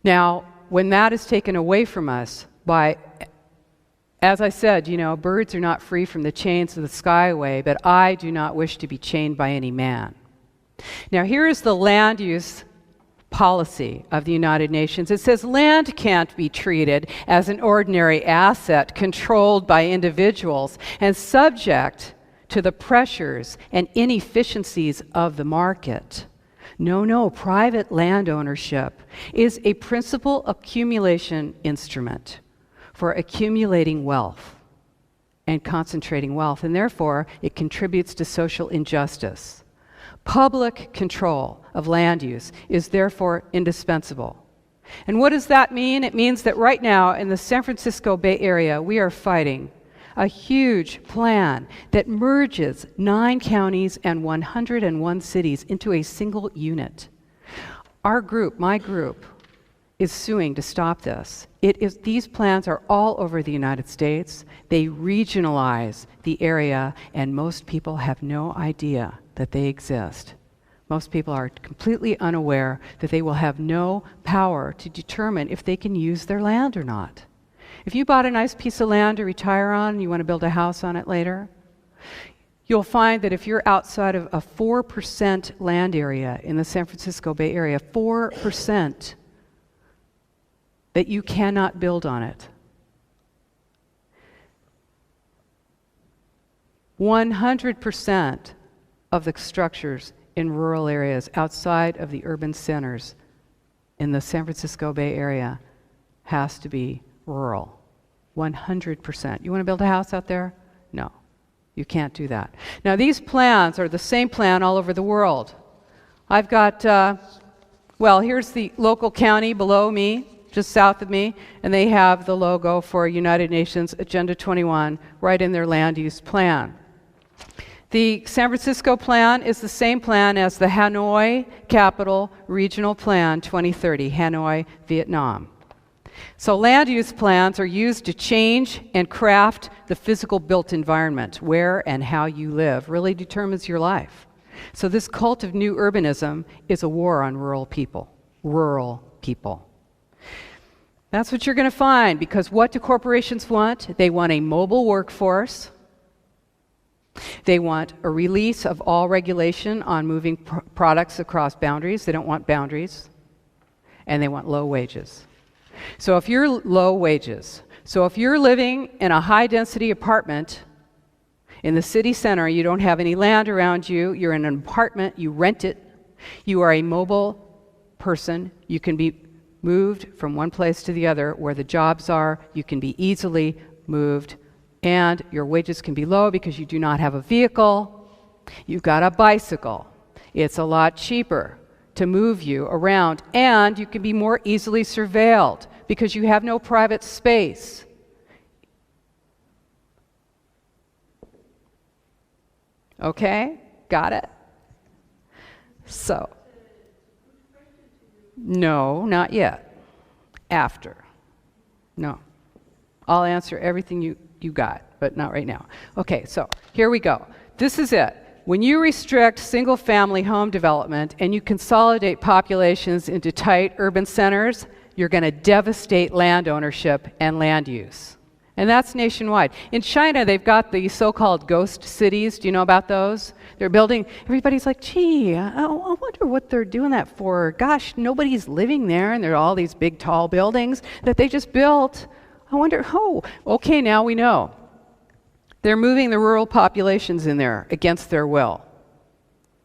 A: Now, when that is taken away from us by, as I said, birds are not free from the chains of the skyway, but I do not wish to be chained by any man. Now, here is the land use policy of the United Nations. It says land can't be treated as an ordinary asset controlled by individuals and subject to the pressures and inefficiencies of the market. No, private land ownership is a principal accumulation instrument for accumulating wealth and concentrating wealth, and therefore it contributes to social injustice. Public control of land use is therefore indispensable. And what does that mean? It means that right now in the San Francisco Bay Area, we are fighting a huge plan that merges 9 counties and 101 cities into a single unit. Our group, my group, is suing to stop this. These plans are all over the United States. They regionalize the area, and most people have no idea that they exist. Most people are completely unaware that they will have no power to determine if they can use their land or not. If you bought a nice piece of land to retire on and you want to build a house on it later, you'll find that if you're outside of a 4% land area in the San Francisco Bay Area, 4%, that you cannot build on it. 100% of the structures in rural areas outside of the urban centers in the San Francisco Bay Area has to be rural. 100%. You want to build a house out there? No, you can't do that. Now, these plans are the same plan all over the world. I've got, here's the local county below me, just south of me, and they have the logo for United Nations Agenda 21 right in their land use plan. The San Francisco plan is the same plan as the Hanoi Capital Regional Plan 2030, Hanoi, Vietnam. So land use plans are used to change and craft the physical built environment. Where and how you live really determines your life. So this cult of new urbanism is a war on rural people. Rural people. That's what you're going to find, because what do corporations want? They want a mobile workforce. They want a release of all regulation on moving products across boundaries. They don't want boundaries. And they want low wages. So if you're low wages, so if you're living in a high-density apartment in the city center, you don't have any land around you, you're in an apartment, you rent it, you are a mobile person, you can be moved from one place to the other where the jobs are, you can be easily moved, and your wages can be low because you do not have a vehicle, you've got a bicycle. It's a lot cheaper to move you around, and you can be more easily surveilled because you have no private space. Okay? Got it? So, no, not yet. After. No. I'll answer everything you got, but not right now. Okay, so here we go. This is it. When you restrict single-family home development and you consolidate populations into tight urban centers, you're going to devastate land ownership and land use. And that's nationwide. In China, they've got the so-called ghost cities. Do you know about those? They're building, everybody's like, gee, I wonder what they're doing that for. Gosh, nobody's living there, and there are all these big, tall buildings that they just built. I wonder, okay, now we know. They're moving the rural populations in there against their will.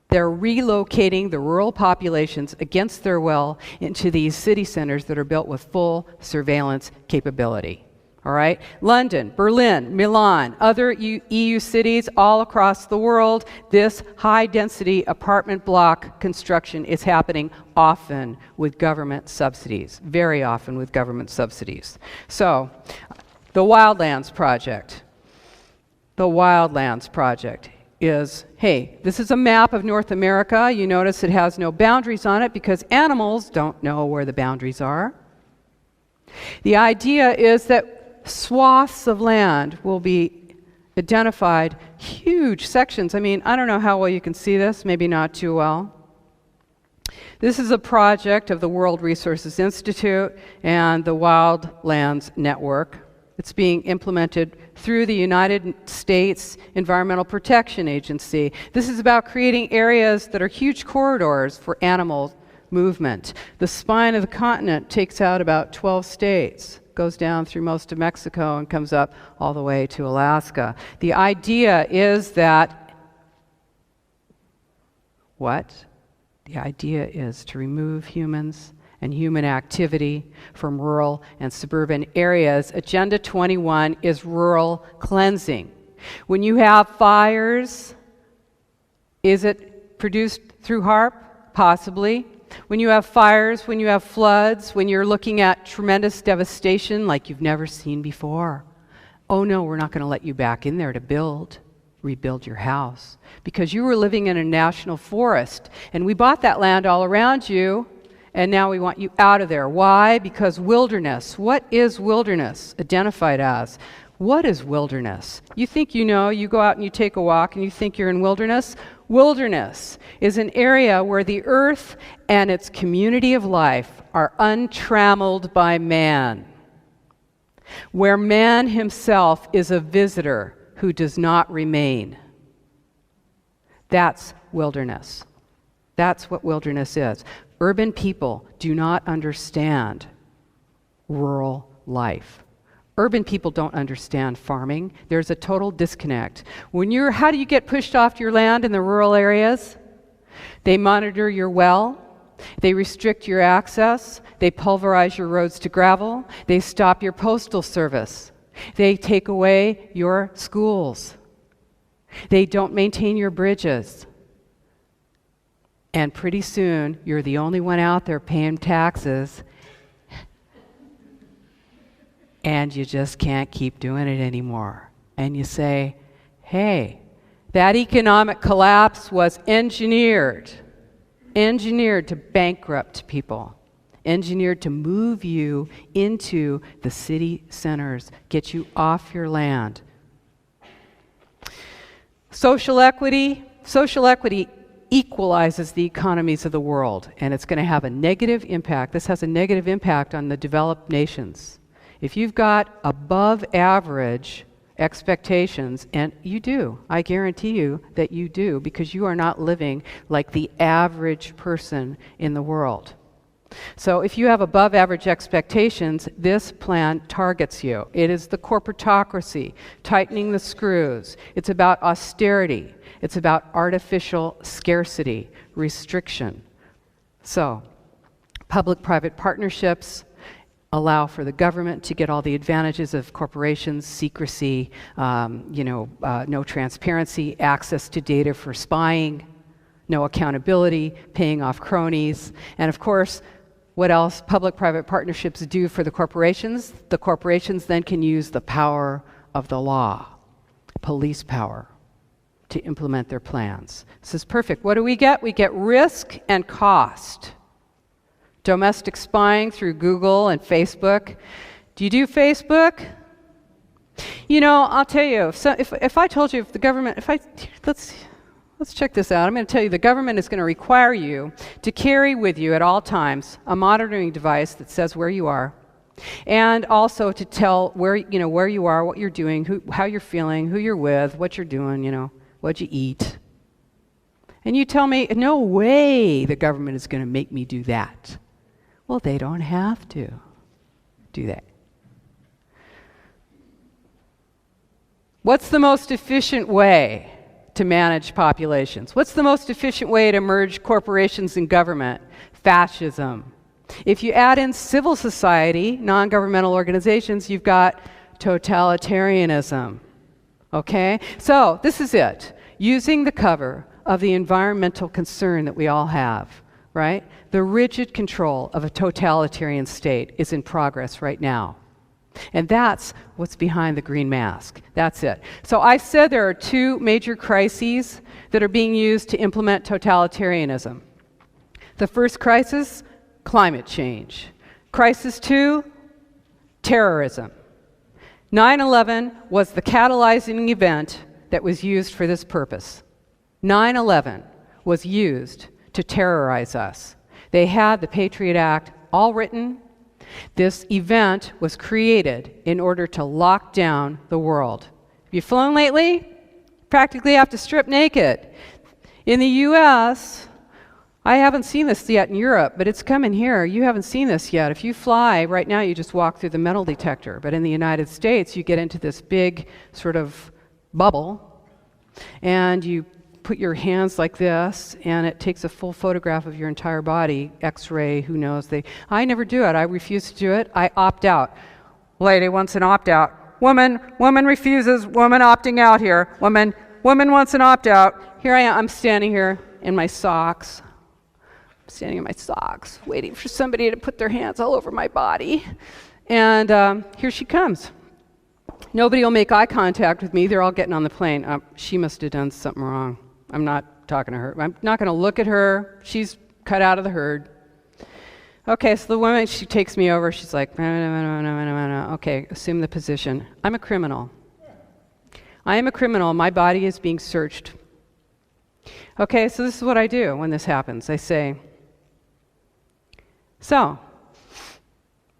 A: They're relocating the rural populations against their will into these city centers that are built with full surveillance capability. All right? London, Berlin, Milan, other EU cities all across the world, this high-density apartment block construction is happening often with government subsidies, very often with government subsidies. So, the Wildlands Project. The Wildlands Project is, hey, this is a map of North America. You notice it has no boundaries on it because animals don't know where the boundaries are. The idea is that swaths of land will be identified, huge sections. I mean, I don't know how well you can see this, maybe not too well. This is a project of the World Resources Institute and the Wildlands Network. It's being implemented through the United States Environmental Protection Agency. This is about creating areas that are huge corridors for animal movement. The spine of the continent takes out about 12 states, goes down through most of Mexico and comes up all the way to Alaska. The idea is that, what? The idea is to remove humans and human activity from rural and suburban areas. Agenda 21 is rural cleansing. When you have fires, is it produced through HARP? Possibly. When you have fires, when you have floods, when you're looking at tremendous devastation like you've never seen before, Oh no, we're not going to let you back in there to rebuild your house, because you were living in a national forest, and we bought that land all around you, and now we want you out of there. Why? Because wilderness. What is wilderness identified as? What is wilderness? You think you know, you go out and you take a walk and you think you're in wilderness? Wilderness is an area where the earth and its community of life are untrammeled by man, where man himself is a visitor who does not remain. That's wilderness. That's what wilderness is. Urban people do not understand rural life. Urban people don't understand farming. There's a total disconnect. How do you get pushed off your land in the rural areas? They monitor your well. They restrict your access. They pulverize your roads to gravel. They stop your postal service. They take away your schools. They don't maintain your bridges. And pretty soon, you're the only one out there paying taxes, and you just can't keep doing it anymore. And you say, hey, that economic collapse was engineered to bankrupt people, engineered to move you into the city centers, get you off your land. Social equity equalizes the economies of the world, and it's going to have a negative impact. This has a negative impact on the developed nations. If you've got above average expectations, and you do, I guarantee you that you do, because you are not living like the average person in the world. So if you have above average expectations, this plan targets you. It is the corporatocracy, tightening the screws. It's about austerity. It's about artificial scarcity, restriction. So, public-private partnerships allow for the government to get all the advantages of corporations, secrecy, no transparency, access to data for spying, no accountability, paying off cronies, and of course, what else public-private partnerships do for the corporations? The corporations then can use the power of the law, police power, to implement their plans. This is perfect. What do we get? We get risk and cost. Domestic spying through Google and Facebook. Do you do Facebook? You know, I'll tell you, if I told you, if the government, let's check this out. I'm going to tell you the government is going to require you to carry with you at all times a monitoring device that says where you are, and also to tell where you are, what you're doing, how you're feeling, who you're with, what you're doing, what you eat. And you tell me, no way the government is going to make me do that. Well, they don't have to do that. What's the most efficient way to manage populations? What's the most efficient way to merge corporations and government? Fascism. If you add in civil society, non-governmental organizations, you've got totalitarianism. Okay? So, this is it. Using the cover of the environmental concern that we all have, right? The rigid control of a totalitarian state is in progress right now. And that's what's behind the green mask. That's it. So I said there are two major crises that are being used to implement totalitarianism. The first crisis, climate change. Crisis 2, terrorism. 9/11 was the catalyzing event that was used for this purpose. 9/11 was used to terrorize us. They had the Patriot Act all written. This event was created in order to lock down the world. Have you flown lately? Practically have to strip naked. In the US, I haven't seen this yet in Europe, but it's coming here. You haven't seen this yet. If you fly, right now you just walk through the metal detector. But in the United States, you get into this big sort of bubble, and you put your hands like this, and it takes a full photograph of your entire body, X-ray, who knows. I never do it. I refuse to do it. I opt out. Lady wants an opt-out. Woman refuses. Woman opting out here. Woman wants an opt-out. Here I am. I'm standing here in my socks. Waiting for somebody to put their hands all over my body. And here she comes. Nobody will make eye contact with me. They're all getting on the plane. She must have done something wrong. I'm not talking to her. I'm not going to look at her. She's cut out of the herd. Okay, so the woman, she takes me over. She's like, no. Okay, assume the position. I'm a criminal. I am a criminal. My body is being searched. Okay, so this is what I do when this happens. I say, so,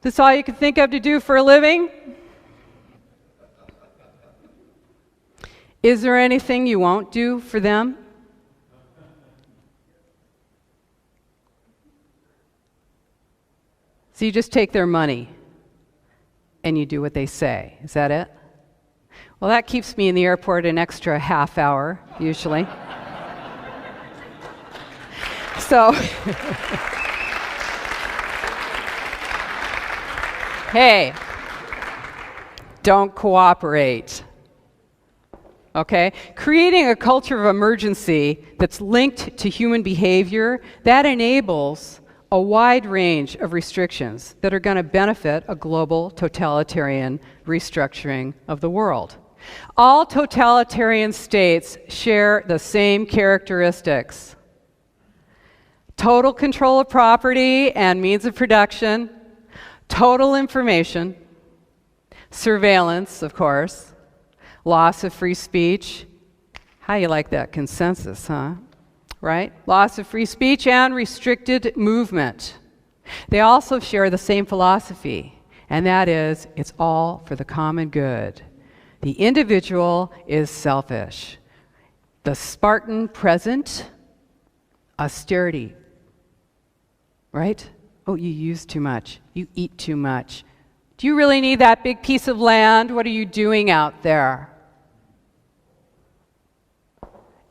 A: this all you can think of to do for a living? Is there anything you won't do for them? So you just take their money and you do what they say. Is that it? Well, that keeps me in the airport an extra half hour, usually. So, hey, don't cooperate. Okay? Creating a culture of emergency that's linked to human behavior, that enables a wide range of restrictions that are going to benefit a global totalitarian restructuring of the world. All totalitarian states share the same characteristics: total control of property and means of production, total information, surveillance, of course, loss of free speech. How you like that consensus, huh? Right? Loss of free speech and restricted movement. They also share the same philosophy, and that is, it's all for the common good. The individual is selfish. The Spartan present, austerity. Right? Oh, you use too much. You eat too much. Do you really need that big piece of land? What are you doing out there?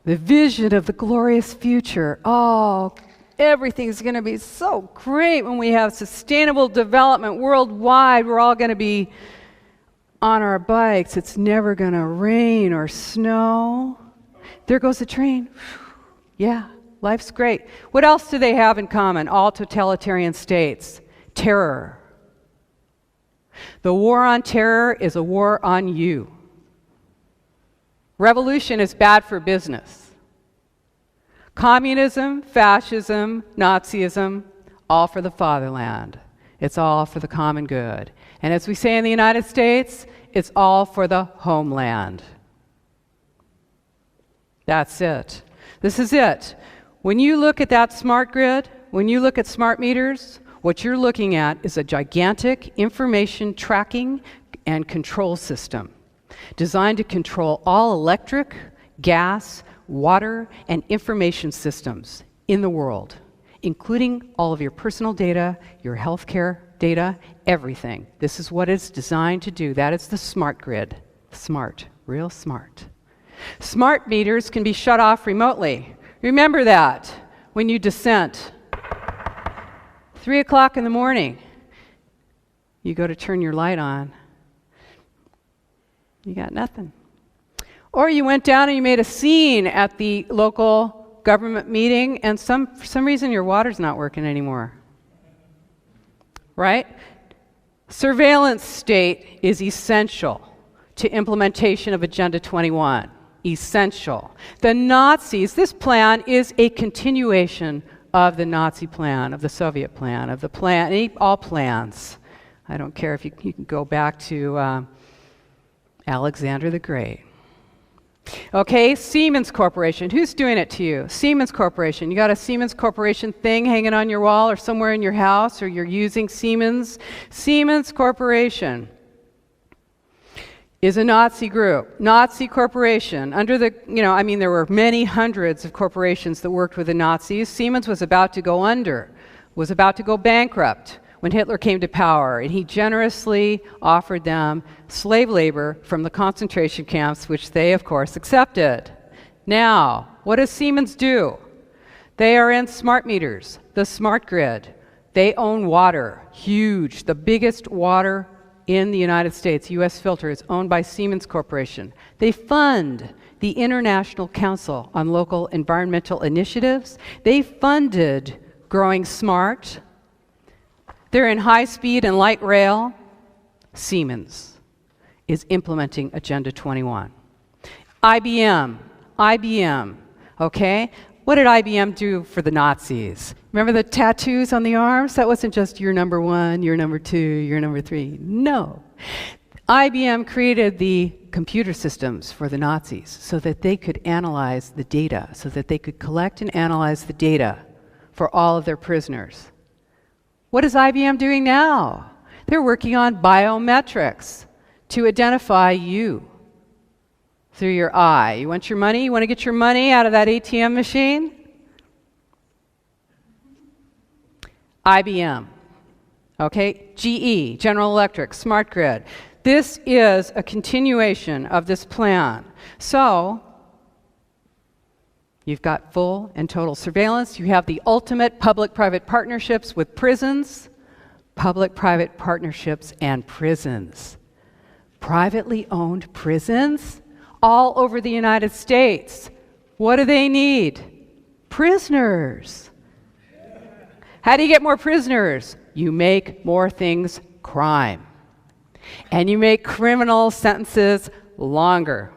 A: The vision of the glorious future. Oh, everything's going to be so great when we have sustainable development worldwide. We're all going to be on our bikes. It's never going to rain or snow. There goes the train. Yeah, life's great. What else do they have in common? All totalitarian states. Terror. The war on terror is a war on you. Revolution is bad for business. Communism, fascism, Nazism, all for the fatherland. It's all for the common good. And as we say in the United States, it's all for the homeland. That's it. This is it. When you look at that smart grid, when you look at smart meters, what you're looking at is a gigantic information tracking and control system designed to control all electric, gas, water, and information systems in the world, including all of your personal data, your healthcare data, everything. This is what it's designed to do. That is the smart grid. Smart, real smart. Smart meters can be shut off remotely. Remember that when you dissent. 3 o'clock in the morning, you go to turn your light on. You got nothing. Or you went down and you made a scene at the local government meeting, and for some reason your water's not working anymore. Right? Surveillance state is essential to implementation of Agenda 21. Essential. The Nazis, this plan is a continuation of the Nazi plan, of the Soviet plan, of the plan, all plans. I don't care if you can go back to Alexander the Great. Okay, Siemens Corporation. Who's doing it to you? Siemens Corporation. You got a Siemens Corporation thing hanging on your wall or somewhere in your house, or you're using Siemens? Siemens Corporation is a Nazi group. Nazi corporation. Under the, there were many hundreds of corporations that worked with the Nazis. Siemens was about to go under, was about to go bankrupt when Hitler came to power, and he generously offered them slave labor from the concentration camps, which they, of course, accepted. Now, what does Siemens do? They are in smart meters, the smart grid. They own water, huge, the biggest water in the United States. U.S. Filter is owned by Siemens Corporation. They fund the International Council on Local Environmental Initiatives. They funded Growing Smart. They're in high speed and light rail. Siemens. is implementing Agenda 21. IBM, okay? What did IBM do for the Nazis? Remember the tattoos on the arms? That wasn't just you're number 1, you're number 2, you're number 3. No. IBM created the computer systems for the Nazis so that they could analyze the data, so that they could collect and analyze the data for all of their prisoners. What is IBM doing now? They're working on biometrics to identify you through your eye. You want your money? You want to get your money out of that ATM machine? IBM. Okay? GE, General Electric, Smart Grid. This is a continuation of this plan. So, you've got full and total surveillance. You have the ultimate public-private partnerships with prisons, public-private partnerships and prisons. Privately owned prisons all over the United States. What do they need? Prisoners. How do you get more prisoners? You make more things crime. And you make criminal sentences longer.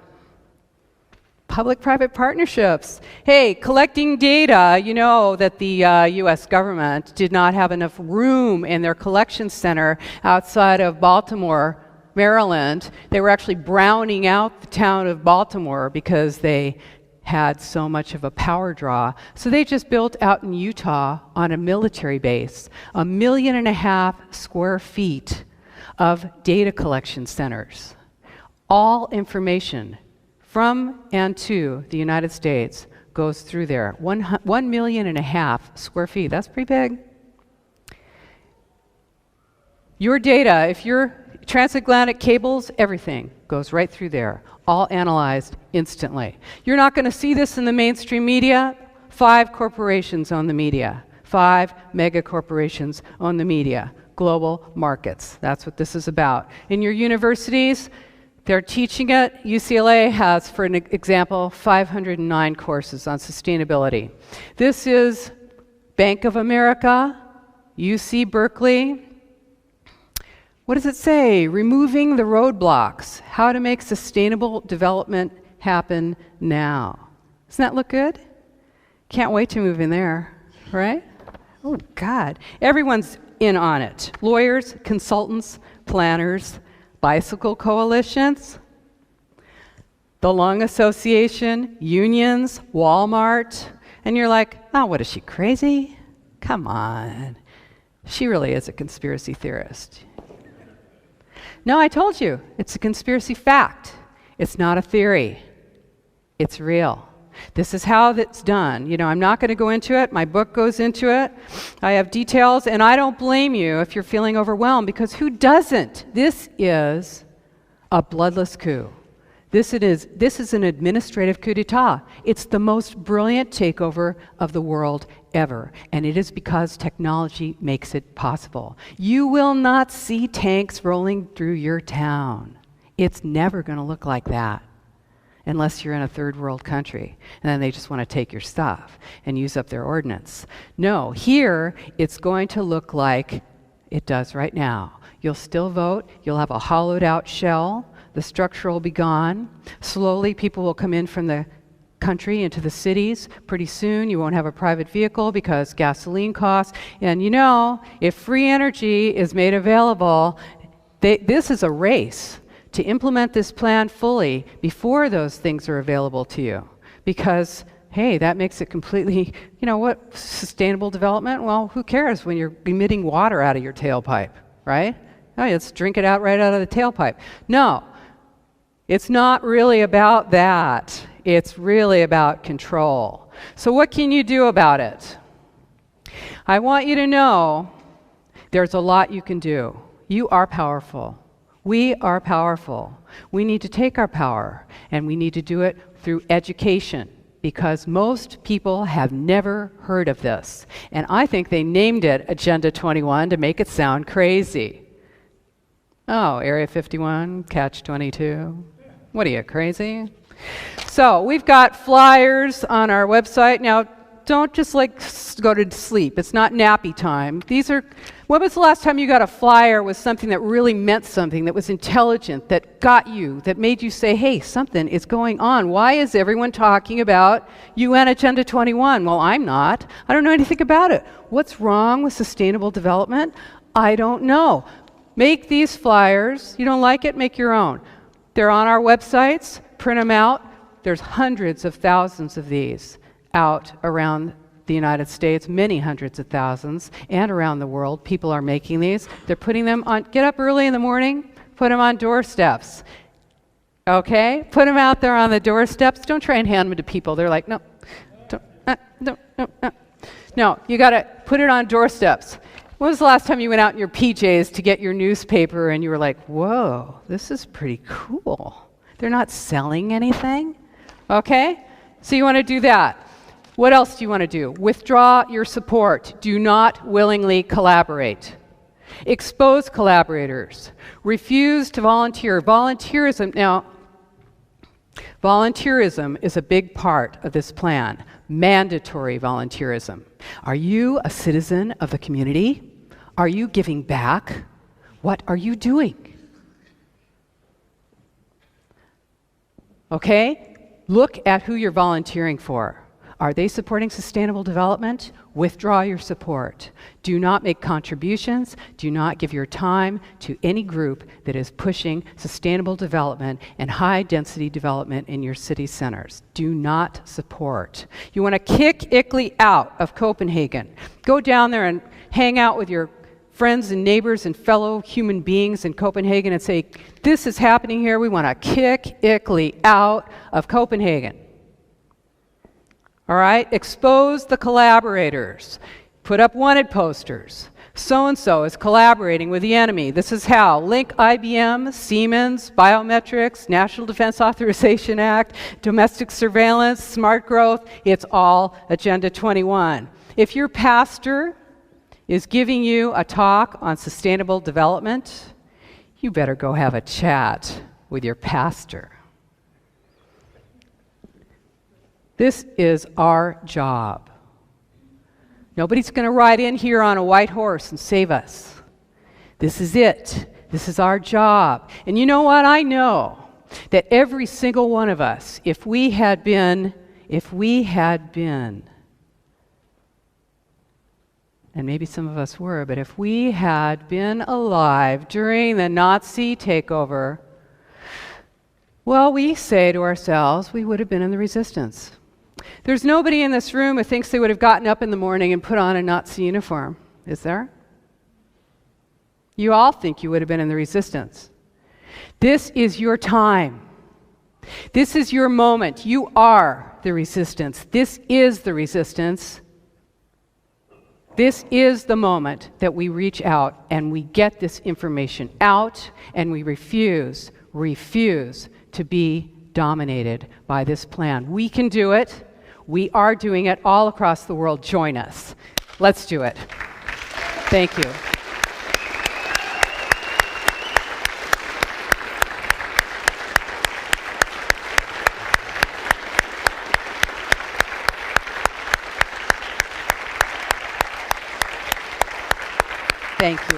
A: Public-private partnerships. Hey, collecting data, you know that the US government did not have enough room in their collection center outside of Baltimore, Maryland. They were actually browning out the town of Baltimore because they had so much of a power draw. So they just built out in Utah on a military base, 1.5 million square feet of data collection centers. All information from and to the United States goes through there. 1.5 million square feet. That's pretty big. Your data, if you're transatlantic cables, everything goes right through there, all analyzed instantly. You're not going to see this in the mainstream media. 5 corporations own the media. 5 mega corporations own the media. Global markets. That's what this is about. In your universities, they're teaching it. UCLA has, for an example, 509 courses on sustainability. This is Bank of America, UC Berkeley. What does it say? Removing the roadblocks. How to make sustainable development happen now. Doesn't that look good? Can't wait to move in there, right? Oh, God. Everyone's in on it. Lawyers, consultants, planners, bicycle coalitions, the Lung Association, unions, Walmart. And you're like, oh, what is she, crazy? Come on. She really is a conspiracy theorist. No, I told you, it's a conspiracy fact. It's not a theory. It's real. This is how it's done. You know, I'm not going to go into it. My book goes into it. I have details, and I don't blame you if you're feeling overwhelmed, because who doesn't? This is a bloodless coup. This is an administrative coup d'etat. It's the most brilliant takeover of the world ever, and it is because technology makes it possible. You will not see tanks rolling through your town. It's never going to look like that unless you're in a third world country, and then they just want to take your stuff and use up their ordnance. No, here it's going to look like it does right now. You'll still vote. You'll have a hollowed out shell. The structure will be gone. Slowly, people will come in from the country into the cities. Pretty soon, you won't have a private vehicle because gasoline costs. And you know, if free energy is made available, this is a race to implement this plan fully before those things are available to you. Because, hey, that makes it completely, you know what, sustainable development? Well, who cares when you're emitting water out of your tailpipe, right? Oh, let's drink it out right out of the tailpipe. No, it's not really about that. It's really about control. So what can you do about it? I want you to know there's a lot you can do. You are powerful. We are powerful. We need to take our power, and we need to do it through education, because most people have never heard of this. And I think they named it Agenda 21 to make it sound crazy. Oh, Area 51, Catch 22. What are you, crazy? So we've got flyers on our website. Now, don't just go to sleep. It's not nappy time. These are When was the last time you got a flyer with something that really meant something, that was intelligent, that got you, that made you say, hey, something is going on? Why is everyone talking about UN Agenda 21? Well, I'm not. I don't know anything about it. What's wrong with sustainable development? I don't know. Make these flyers. You don't like it? Make your own. They're on our websites. Print them out. There's hundreds of thousands of these out around the United States, many hundreds of thousands, and around the world. People are making these. They're putting them on, get up early in the morning, put them on doorsteps. Okay? Put them out there on the doorsteps. Don't try and hand them to people. They're like, no, don't, no. No, you got to put it on doorsteps. When was the last time you went out in your PJs to get your newspaper and you were like, whoa, this is pretty cool. They're not selling anything. Okay? So you want to do that. What else do you want to do? Withdraw your support. Do not willingly collaborate. Expose collaborators. Refuse to volunteer. Volunteerism, now, volunteerism is a big part of this plan. Mandatory volunteerism. Are you a citizen of the community? Are you giving back? What are you doing? Okay? Look at who you're volunteering for. Are they supporting sustainable development? Withdraw your support. Do not make contributions. Do not give your time to any group that is pushing sustainable development and high-density development in your city centers. Do not support. You want to kick ICLEI out of Copenhagen. Go down there and hang out with your friends and neighbors and fellow human beings in Copenhagen and say, this is happening here. We want to kick ICLEI out of Copenhagen. All right, expose the collaborators. Put up wanted posters. So-and-so is collaborating with the enemy. This is how. Link IBM, Siemens, biometrics, National Defense Authorization Act, domestic surveillance, smart growth. It's all Agenda 21. If your pastor is giving you a talk on sustainable development, you better go have a chat with your pastor. This is our job. Nobody's going to ride in here on a white horse and save us. This is it. This is our job. And you know what? I know that every single one of us, if we had been, and maybe some of us were, but if we had been alive during the Nazi takeover, well, we say to ourselves, we would have been in the resistance. There's nobody in this room who thinks they would have gotten up in the morning and put on a Nazi uniform, is there? You all think you would have been in the resistance. This is your time. This is your moment. You are the resistance. This is the resistance. This is the moment that we reach out and we get this information out and we refuse to be dominated by this plan. We can do it. We are doing it all across the world. Join us. Let's do it. Thank you. Thank you.